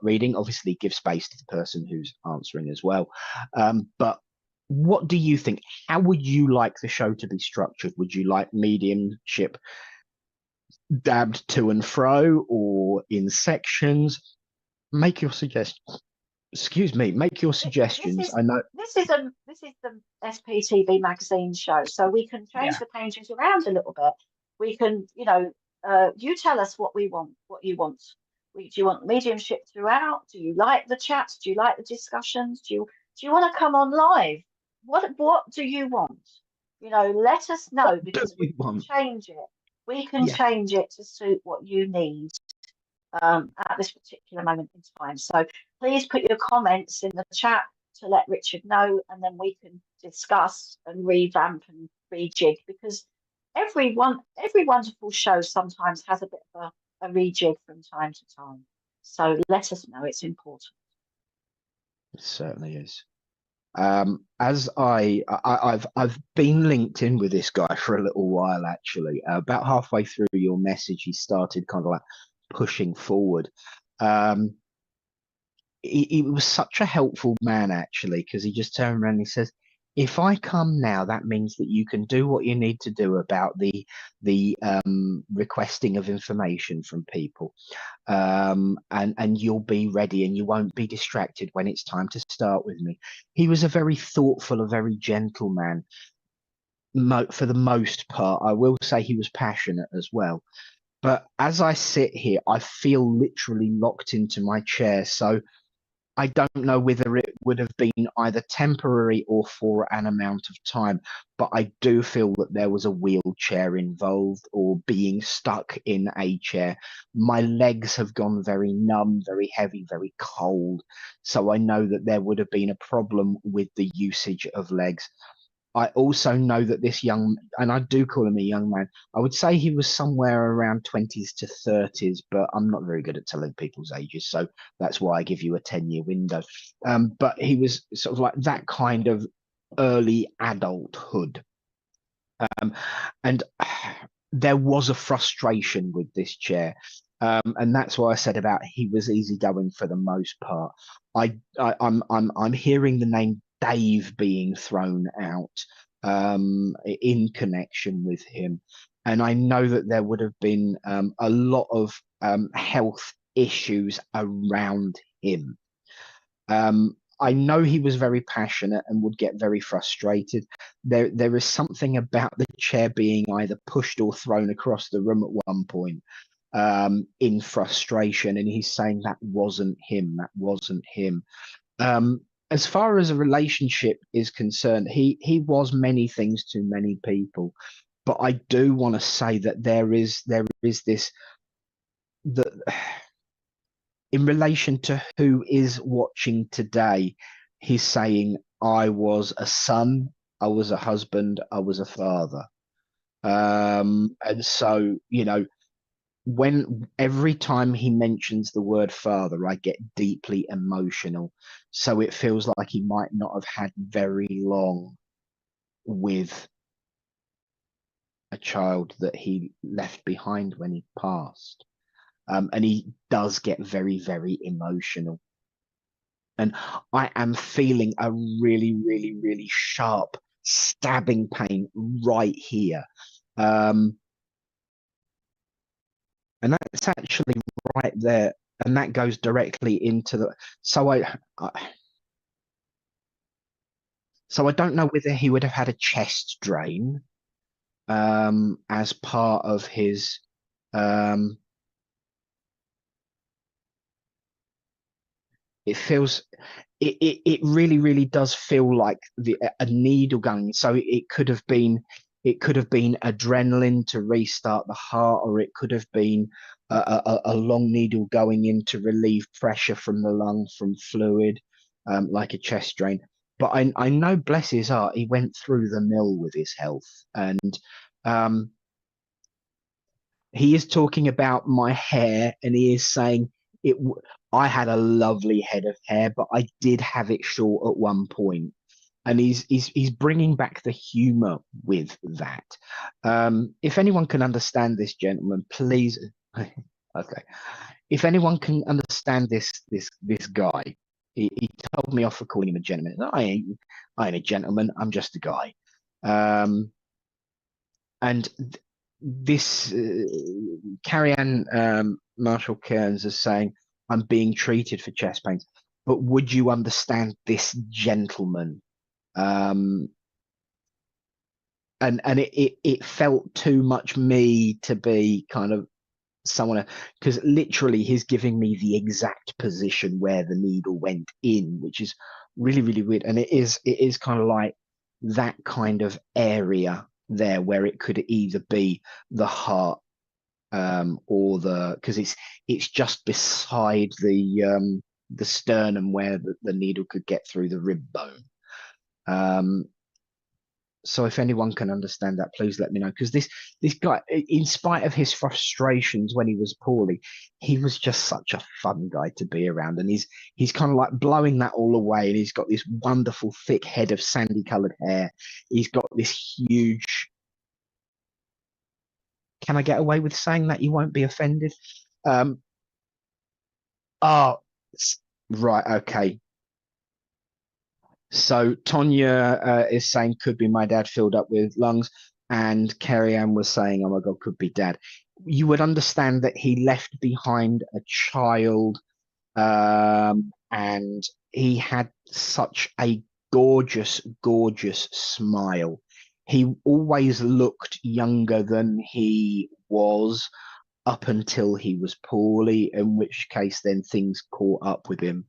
reading. Obviously, give space to the person who's answering as well. But what do you think? How would you like the show to be structured? Would you like mediumship dabbed to and fro or in sections? Make your suggestions. Excuse me. Make your suggestions. I know this is the SPTV magazine show, so we can change the pages around a little bit. We can, you tell us what we want, what you want. Do you want mediumship throughout? Do you like the chats? Do you like the discussions? Do you want to come on live? What do you want? Let us know, because we can change it. We can change it to suit what you need at this particular moment in time. So please put your comments in the chat. to let Richard know, and then we can discuss and revamp and rejig, because every wonderful show sometimes has a bit of a rejig from time to time. So let us know, it's important. It certainly is. As I've been linked in with this guy for a little while, actually. About halfway through your message, he started kind of like pushing forward. He was such a helpful man, actually, because he just turned around and he says, if I come now, that means that you can do what you need to do about the requesting of information from people, and you'll be ready and you won't be distracted when it's time to start with me. He was a very thoughtful, a very gentle man. For the most part, I will say he was passionate as well. But as I sit here, I feel literally locked into my chair. So I don't know whether it would have been either temporary or for an amount of time, but I do feel that there was a wheelchair involved or being stuck in a chair. My legs have gone very numb, very heavy, very cold. So I know that there would have been a problem with the usage of legs. I also know that this young, and I do call him a young man, I would say he was somewhere around 20s to 30s, but I'm not very good at telling people's ages, so that's why I give you a 10-year window. But he was sort of like that kind of early adulthood. And there was a frustration with this chair. And that's why I said about he was easygoing for the most part. I'm hearing the name Dave being thrown out in connection with him, and I know that there would have been a lot of health issues around him. I know he was very passionate and would get very frustrated. There is something about the chair being either pushed or thrown across the room at one point in frustration, and he's saying that wasn't him. That wasn't him. As far as a relationship is concerned, he was many things to many people, but I do want to say that there is this that in relation to who is watching today, he's saying, I was a son, I was a husband, I was a father. And so, you know, when every time he mentions the word father, I get deeply emotional. So it feels like he might not have had very long with a child that he left behind when he passed. And he does get very, very emotional. And I am feeling a really, really, really sharp stabbing pain right here. And that's actually right there. And that goes directly into the, so I don't know whether he would have had a chest drain as part of his it feels it really, really does feel like a needle gun. So it could have been adrenaline to restart the heart, or it could have been a long needle going in to relieve pressure from the lung from fluid, like a chest drain. But I know, bless his heart, he went through the mill with his health, and he is talking about my hair, and he is saying I had a lovely head of hair, but I did have it short at one point. And he's bringing back the humor with that. If anyone can understand this, gentleman, please. Okay. If anyone can understand this guy, he told me off for calling him a gentleman. I ain't a gentleman. I'm just a guy. And this Carrie-Anne Marshall Kearns is saying, I'm being treated for chest pains, but would you understand this gentleman? And it felt too much me to be kind of someone, because literally he's giving me the exact position where the needle went in, which is really, really weird. And it is kind of like that kind of area there where it could either be the heart or because it's just beside the the sternum where the needle could get through the rib bone. So if anyone can understand that, please let me know. Because this guy, in spite of his frustrations when he was poorly, he was just such a fun guy to be around. And he's kind of like blowing that all away. And he's got this wonderful thick head of sandy coloured hair. He's got this huge. Can I get away with saying that? You won't be offended. Oh, right. Okay. So Tonya is saying could be my dad filled up with lungs, and Carrie Ann was saying, oh my God, could be dad. You would understand that he left behind a child, and he had such a gorgeous, gorgeous smile. He always looked younger than he was up until he was poorly, in which case then things caught up with him.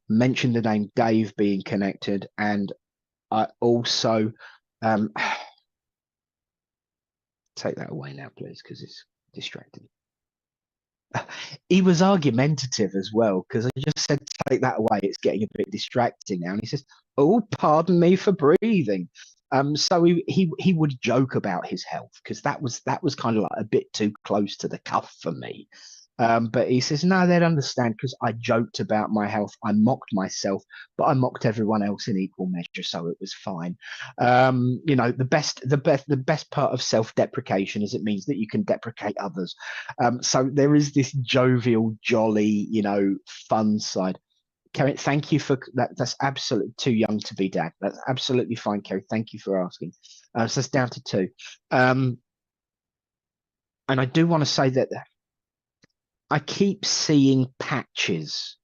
Mentioned the name Dave being connected, and I also take that away now, please, because it's distracting. He was argumentative as well, because I just said take that away. It's getting a bit distracting now, and he says, "Oh, pardon me for breathing." So he would joke about his health, because that was kind of like a bit too close to the cuff for me. But he says, no, they'd understand, because I joked about my health. I mocked myself, but I mocked everyone else in equal measure, so it was fine. You know, the best part of self-deprecation is it means that you can deprecate others. So there is this jovial, jolly, you know, fun side. Kerry, thank you for that. That's absolutely too young to be dad. That's absolutely fine, Kerry. Thank you for asking. So it's down to 2. And I do want to say that I keep seeing patches,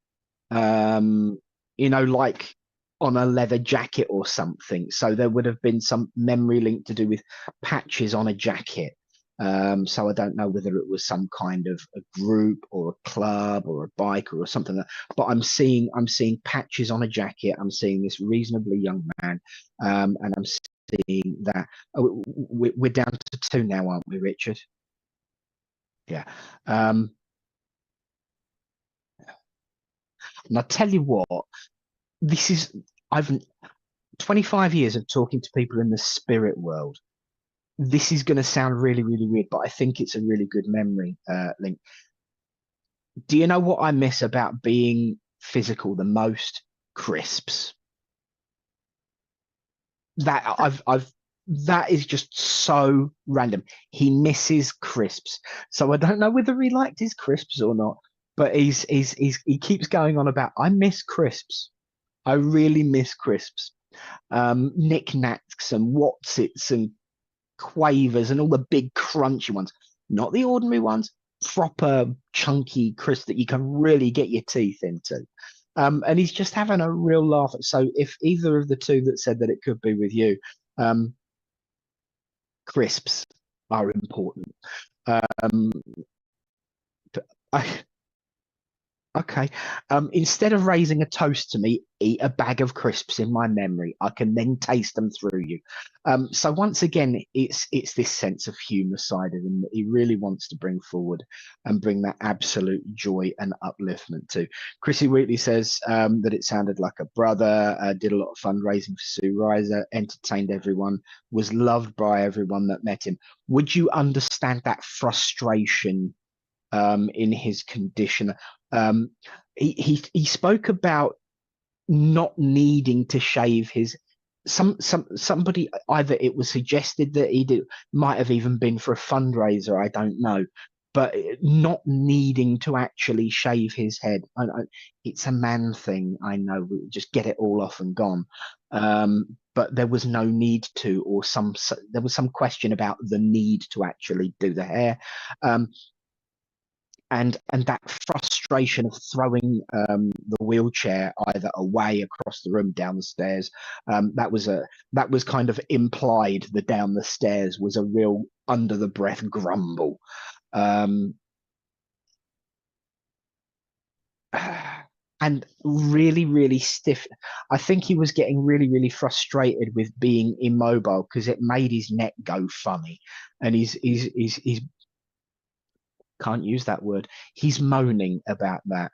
you know, like on a leather jacket or something. So there would have been some memory link to do with patches on a jacket. So I don't know whether it was some kind of a group or a club or a biker or something like that. But I'm seeing patches on a jacket. I'm seeing this reasonably young man, and I'm seeing that we're down to 2 now, aren't we, Richard? Yeah. And I tell you what, I've 25 years of talking to people in the spirit world. This is going to sound really, really weird, but I think it's a really good memory link. Do you know what I miss about being physical the most? Crisps. That is just so random. He misses crisps. So I don't know whether he liked his crisps or not. But he keeps going on about, I miss crisps. I really miss crisps. Knickknacks and Watsits and Quavers and all the big crunchy ones. Not the ordinary ones. Proper chunky crisps that you can really get your teeth into. And he's just having a real laugh. So if either of the 2 that said that it could be with you, crisps are important. Okay. Instead of raising a toast to me, eat a bag of crisps in my memory. I can then taste them through you. So once again, it's this sense of humour side of him that he really wants to bring forward and bring that absolute joy and upliftment to. Chrissy Wheatley says that it sounded like a brother, did a lot of fundraising for Sue Reiser, entertained everyone, was loved by everyone that met him. Would you understand that frustration in his condition? He spoke about not needing to shave his somebody, either it was suggested that he might have even been for a fundraiser, I don't know, but not needing to actually shave his head. It's a man thing, I know, just get it all off and gone. But there was no need to, or there was some question about the need to actually do the hair. And that frustration of throwing the wheelchair either away across the room, down the stairs, that was kind of implied. The down the stairs was a real under the breath grumble. and really, really stiff. I think he was getting really, really frustrated with being immobile because it made his neck go funny, and he's can't use that word. He's moaning about that.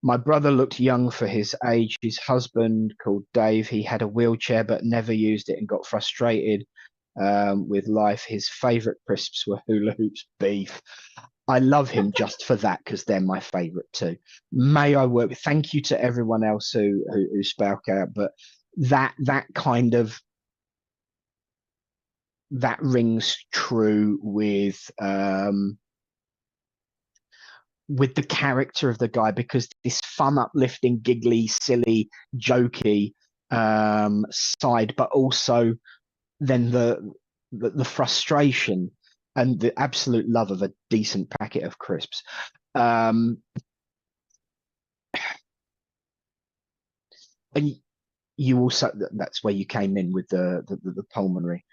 My brother looked young for his age. His husband, called Dave, he had a wheelchair but never used it and got frustrated with life. His favourite crisps were hula hoops beef. I love him just for that because they're my favourite too. May I work? Thank you to everyone else who spoke out, but that kind of that rings true with the character of the guy, because this fun, uplifting, giggly, silly, jokey side, but also then the frustration and the absolute love of a decent packet of crisps. And you also, that's where you came in with the pulmonary.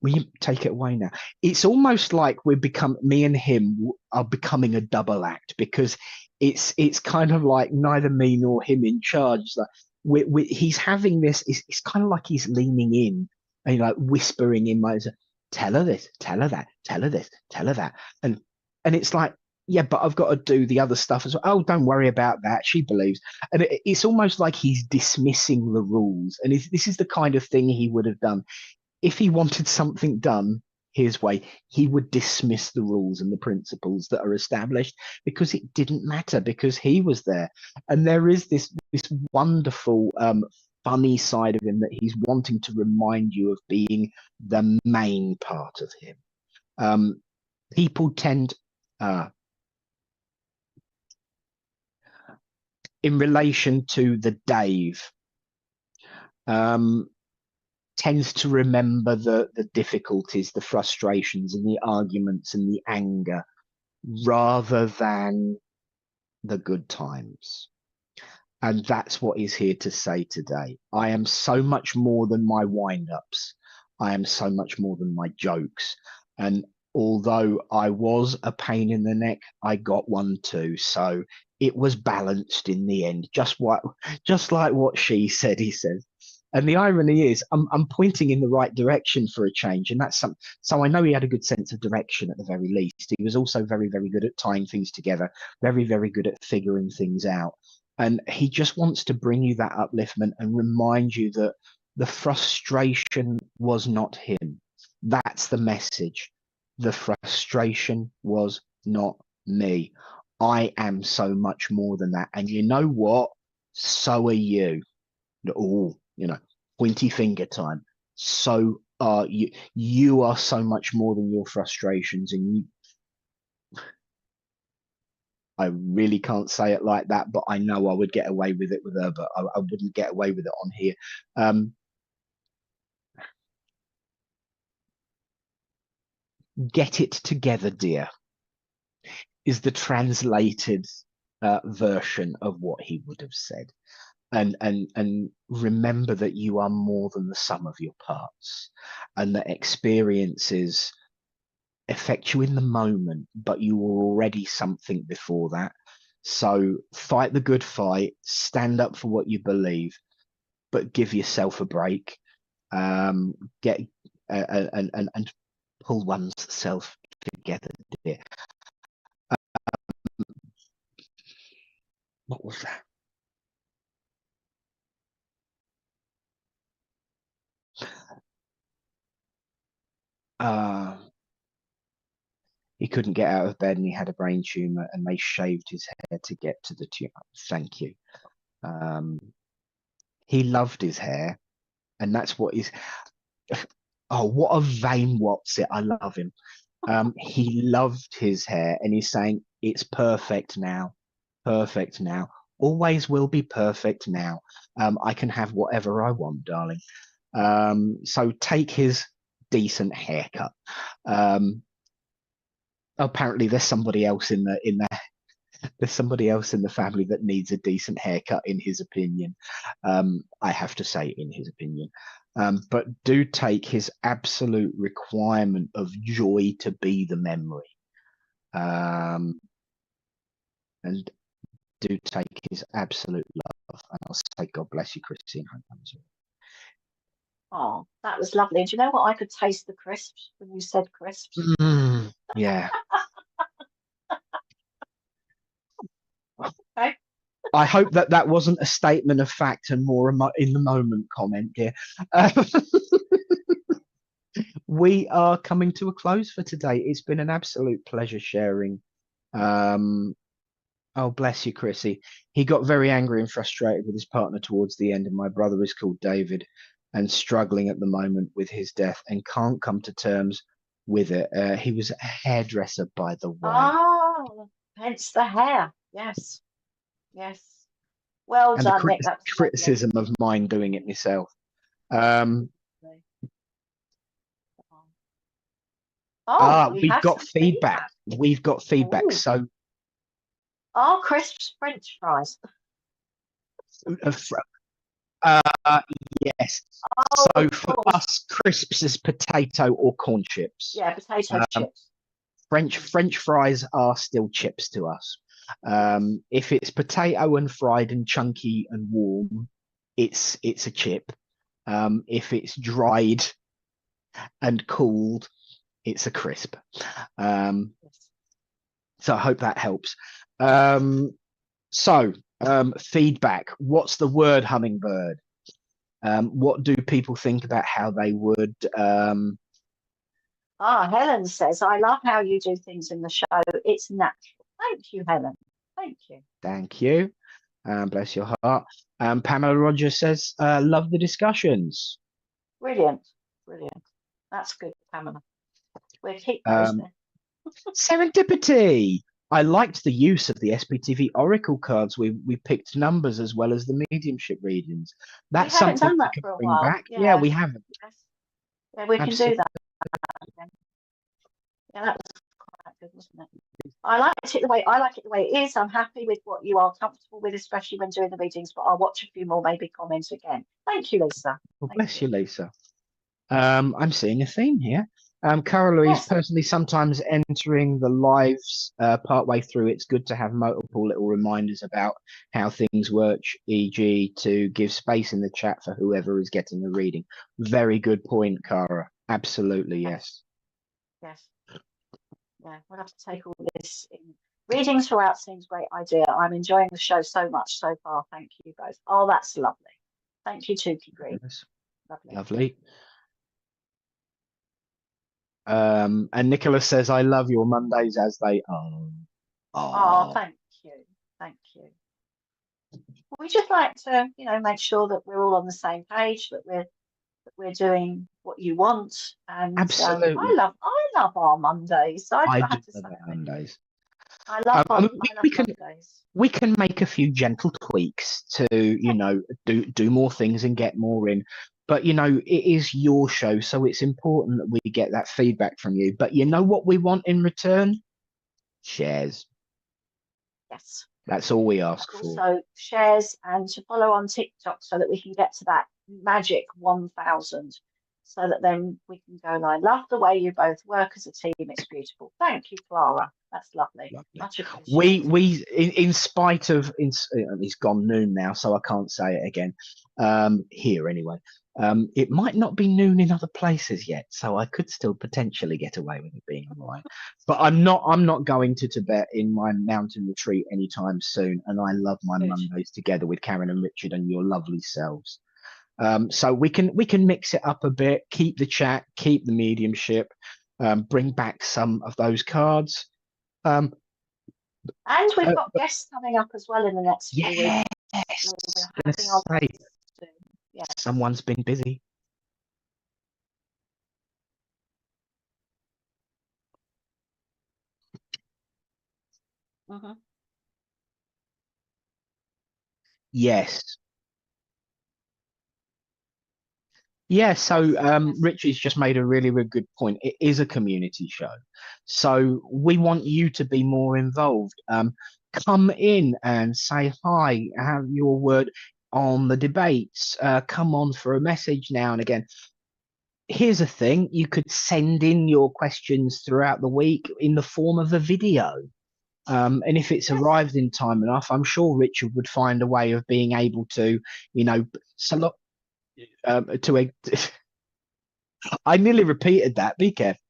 Will you take it away now? It's almost like me and him are becoming a double act, because it's kind of like neither me nor him in charge. Like he's having this. It's kind of like he's leaning in and like whispering in my ear, tell her this, tell her that, tell her this, tell her that, and it's like, yeah, but I've got to do the other stuff as well. Oh, don't worry about that. She believes, and it's almost like he's dismissing the rules. And this is the kind of thing he would have done if he wanted something done his way. He would dismiss the rules and the principles that are established, because it didn't matter, because he was there. And there is this wonderful funny side of him, that he's wanting to remind you of being the main part of him. People tend in relation to the Dave, tends to remember the difficulties, the frustrations, and the arguments and the anger, rather than the good times. And that's what he's here to say today. I am so much more than my wind-ups. I am so much more than my jokes. And although I was a pain in the neck, I got one too. So it was balanced in the end, just like what she said, he says. And the irony is, I'm pointing in the right direction for a change, and that's so I know he had a good sense of direction at the very least. He was also very, very good at tying things together, very, very good at figuring things out. And he just wants to bring you that upliftment and remind you that the frustration was not him. That's the message. The frustration was not me. I am so much more than that. And you know what? So are you. Oh, pointy finger time. So are you. You are so much more than your frustrations. And I really can't say it like that, but I know I would get away with it with her, but I wouldn't get away with it on here. Get it together, dear, is the translated version of what he would have said. And remember that you are more than the sum of your parts, and that experiences affect you in the moment, but you were already something before that. So fight the good fight, stand up for what you believe, but give yourself a break. Get and pull one's self together, dear. What was that? He couldn't get out of bed, and he had a brain tumor, and they shaved his hair to get to the tumor. Thank you. He loved his hair, and that's what he's. Oh, what a vain what's it! I love him. He loved his hair, and he's saying it's perfect now, perfect now. Always will be perfect now. I can have whatever I want, darling. So take his decent haircut. Apparently there's somebody else there's somebody else in the family that needs a decent haircut, in his opinion. I have to say, in his opinion. But do take his absolute requirement of joy to be the memory. And do take his absolute love. And I'll say, God bless you, Christine. Oh, that was lovely. And do you know what? I could taste the crisps when you said crisps. Yeah. Okay. I hope that that wasn't a statement of fact and more in the moment comment here. We are coming to a close for today. It's been an absolute pleasure sharing. Oh, bless you, Chrissy. He got very angry and frustrated with his partner towards the end, and my brother is called David and struggling at the moment with his death and can't come to terms with it. He was a hairdresser, by the way. Oh, hence the hair. Yes. Yes. Well And done, the Nick. That's criticism of mine doing it myself. We've got feedback. We've got feedback. Ooh. So, are crisps French fries? Yes. So for us, crisps is potato or corn chips. Yeah, potato chips. French fries are still chips to us. If it's potato and fried and chunky and warm, it's a chip. If it's dried and cooled, it's a crisp. So I hope that helps. Feedback. What's the word hummingbird? What do people think about how they would? Helen says, I love how you do things in the show. It's natural. Thank you, Helen. Thank you. Thank you. Bless your heart. Pamela Rogers says, love the discussions. Brilliant. Brilliant. That's good, Pamela. We'll keep those there. Serendipity. I liked the use of the SPTV Oracle cards. We picked numbers as well as the mediumship readings. That's we haven't something done that we can for a bring while. back. Yeah, we haven't. Yes. Yeah, we can do that. Yeah, that was quite good, wasn't it? I like it the way it is. I'm happy with what you are comfortable with, especially when doing the readings. But I'll watch a few more, maybe comment again. Thank you, Lisa. Well, bless you, Lisa. I'm seeing a theme here. Cara Louise, personally, sometimes entering the lives partway through, it's good to have multiple little reminders about how things work, e.g. to give space in the chat for whoever is getting the reading. Very good point, Cara. Absolutely, yes. Yes. Yeah, we'll have to take all this in. Readings throughout seems a great idea. I'm enjoying the show so much so far. Thank you both. Oh, that's lovely. Thank you, Tukey Green. Yes. Lovely. Lovely. And Nicholas says, I love your Mondays as they are. Oh, thank you. Thank you. We just like to, make sure that we're all on the same page, that we're doing what you want. And absolutely. I love our Mondays. I have to say Mondays. I love Mondays. We can make a few gentle tweaks to, do more things and get more in. But, it is your show, so it's important that we get that feedback from you. But you know what we want in return? Shares. Yes. That's all we ask for. So shares and to follow on TikTok so that we can get to that magic 1,000. So that then we can go, and I love the way you both work as a team. It's beautiful. Thank you, Clara. That's lovely. Much appreciated. We in spite of, it's gone noon now, so I can't say it again. Here anyway. It might not be noon in other places yet, so I could still potentially get away with it being online. But I'm not going to Tibet in my mountain retreat anytime soon, and I love my Mondays together with Karen and Richard and your lovely selves. So we can mix it up a bit, keep the chat, keep the mediumship, bring back some of those cards. And we've got guests coming up as well in the next few weeks. Yes. Someone's been busy. Mm-hmm. Yes. Yeah, so Richie's just made a really, really good point. It is a community show. So we want you to be more involved. Come in and say hi, have your word on the debates. Come on for a message now and again. here's a thing: you could send in your questions throughout the week in the form of a video. And if it's arrived in time enough, I'm sure Richard would find a way of being able to, so to. I nearly repeated that. Be careful.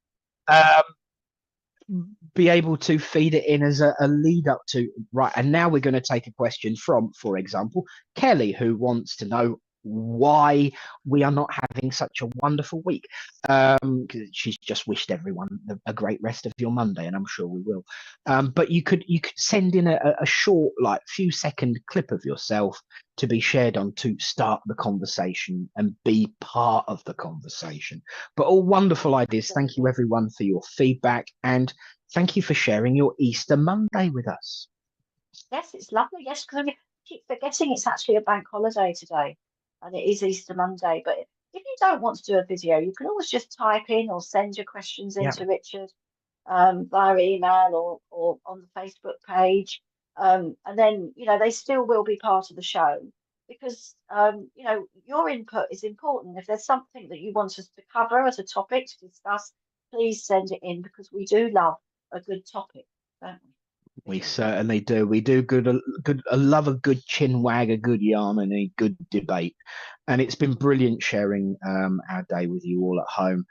Be able to feed it in as a lead up to right. And now we're going to take a question from, for example, Kelly, who wants to know why we are not having such a wonderful week. Because she's just wished everyone a great rest of your Monday, and I'm sure we will. But you could send in a short, like few second clip of yourself to be shared on to start the conversation and be part of the conversation. But all wonderful ideas. Thank you everyone for your feedback, and thank you for sharing your Easter Monday with us. Yes, it's lovely. Yes, because I keep forgetting it's actually a bank holiday today, and it is Easter Monday. But if you don't want to do a video, you can always just type in or send your questions in to Richard via email or on the Facebook page. And then, they still will be part of the show because, your input is important. If there's something that you want us to cover as a topic to discuss, please send it in because we do love a good topic, don't we? We certainly do. We do love a good chin wag, a good yarn, and a good debate. And it's been brilliant sharing our day with you all at home.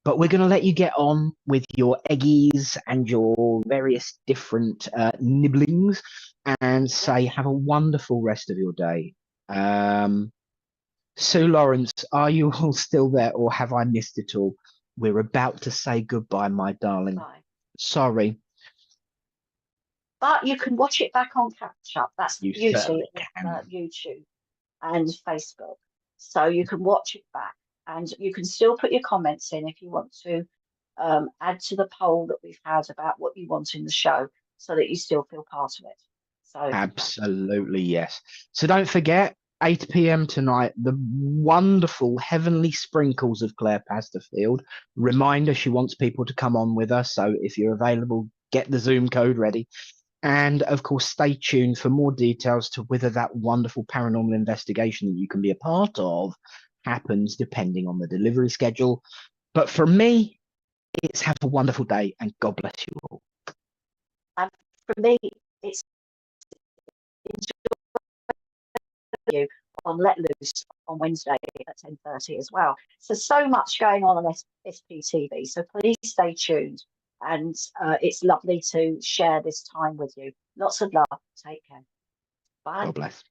But we're going to let you get on with your eggies and your various different nibblings, and say have a wonderful rest of your day. Sue Lawrence, are you all still there, or have I missed it all? We're about to say goodbye, my darling. Bye. Sorry. But you can watch it back on catch up. That's the You beauty certainly of can. YouTube and Facebook. So you can watch it back, and you can still put your comments in if you want to add to the poll that we've had about what you want in the show, so that you still feel part of it. So Absolutely, yes. So don't forget, 8 p.m. tonight, the wonderful Heavenly Sprinkles of Claire Pasterfield. Reminder, she wants people to come on with us. So if you're available, get the Zoom code ready. And of course, stay tuned for more details to whether that wonderful paranormal investigation that you can be a part of happens depending on the delivery schedule. But for me, it's have a wonderful day and God bless you all. and for me, it's enjoy you on Let Loose on Wednesday at 10:30 as well. So much going on SPTV. So please stay tuned. And it's lovely to share this time with you. Lots of love. Take care. Bye. God bless.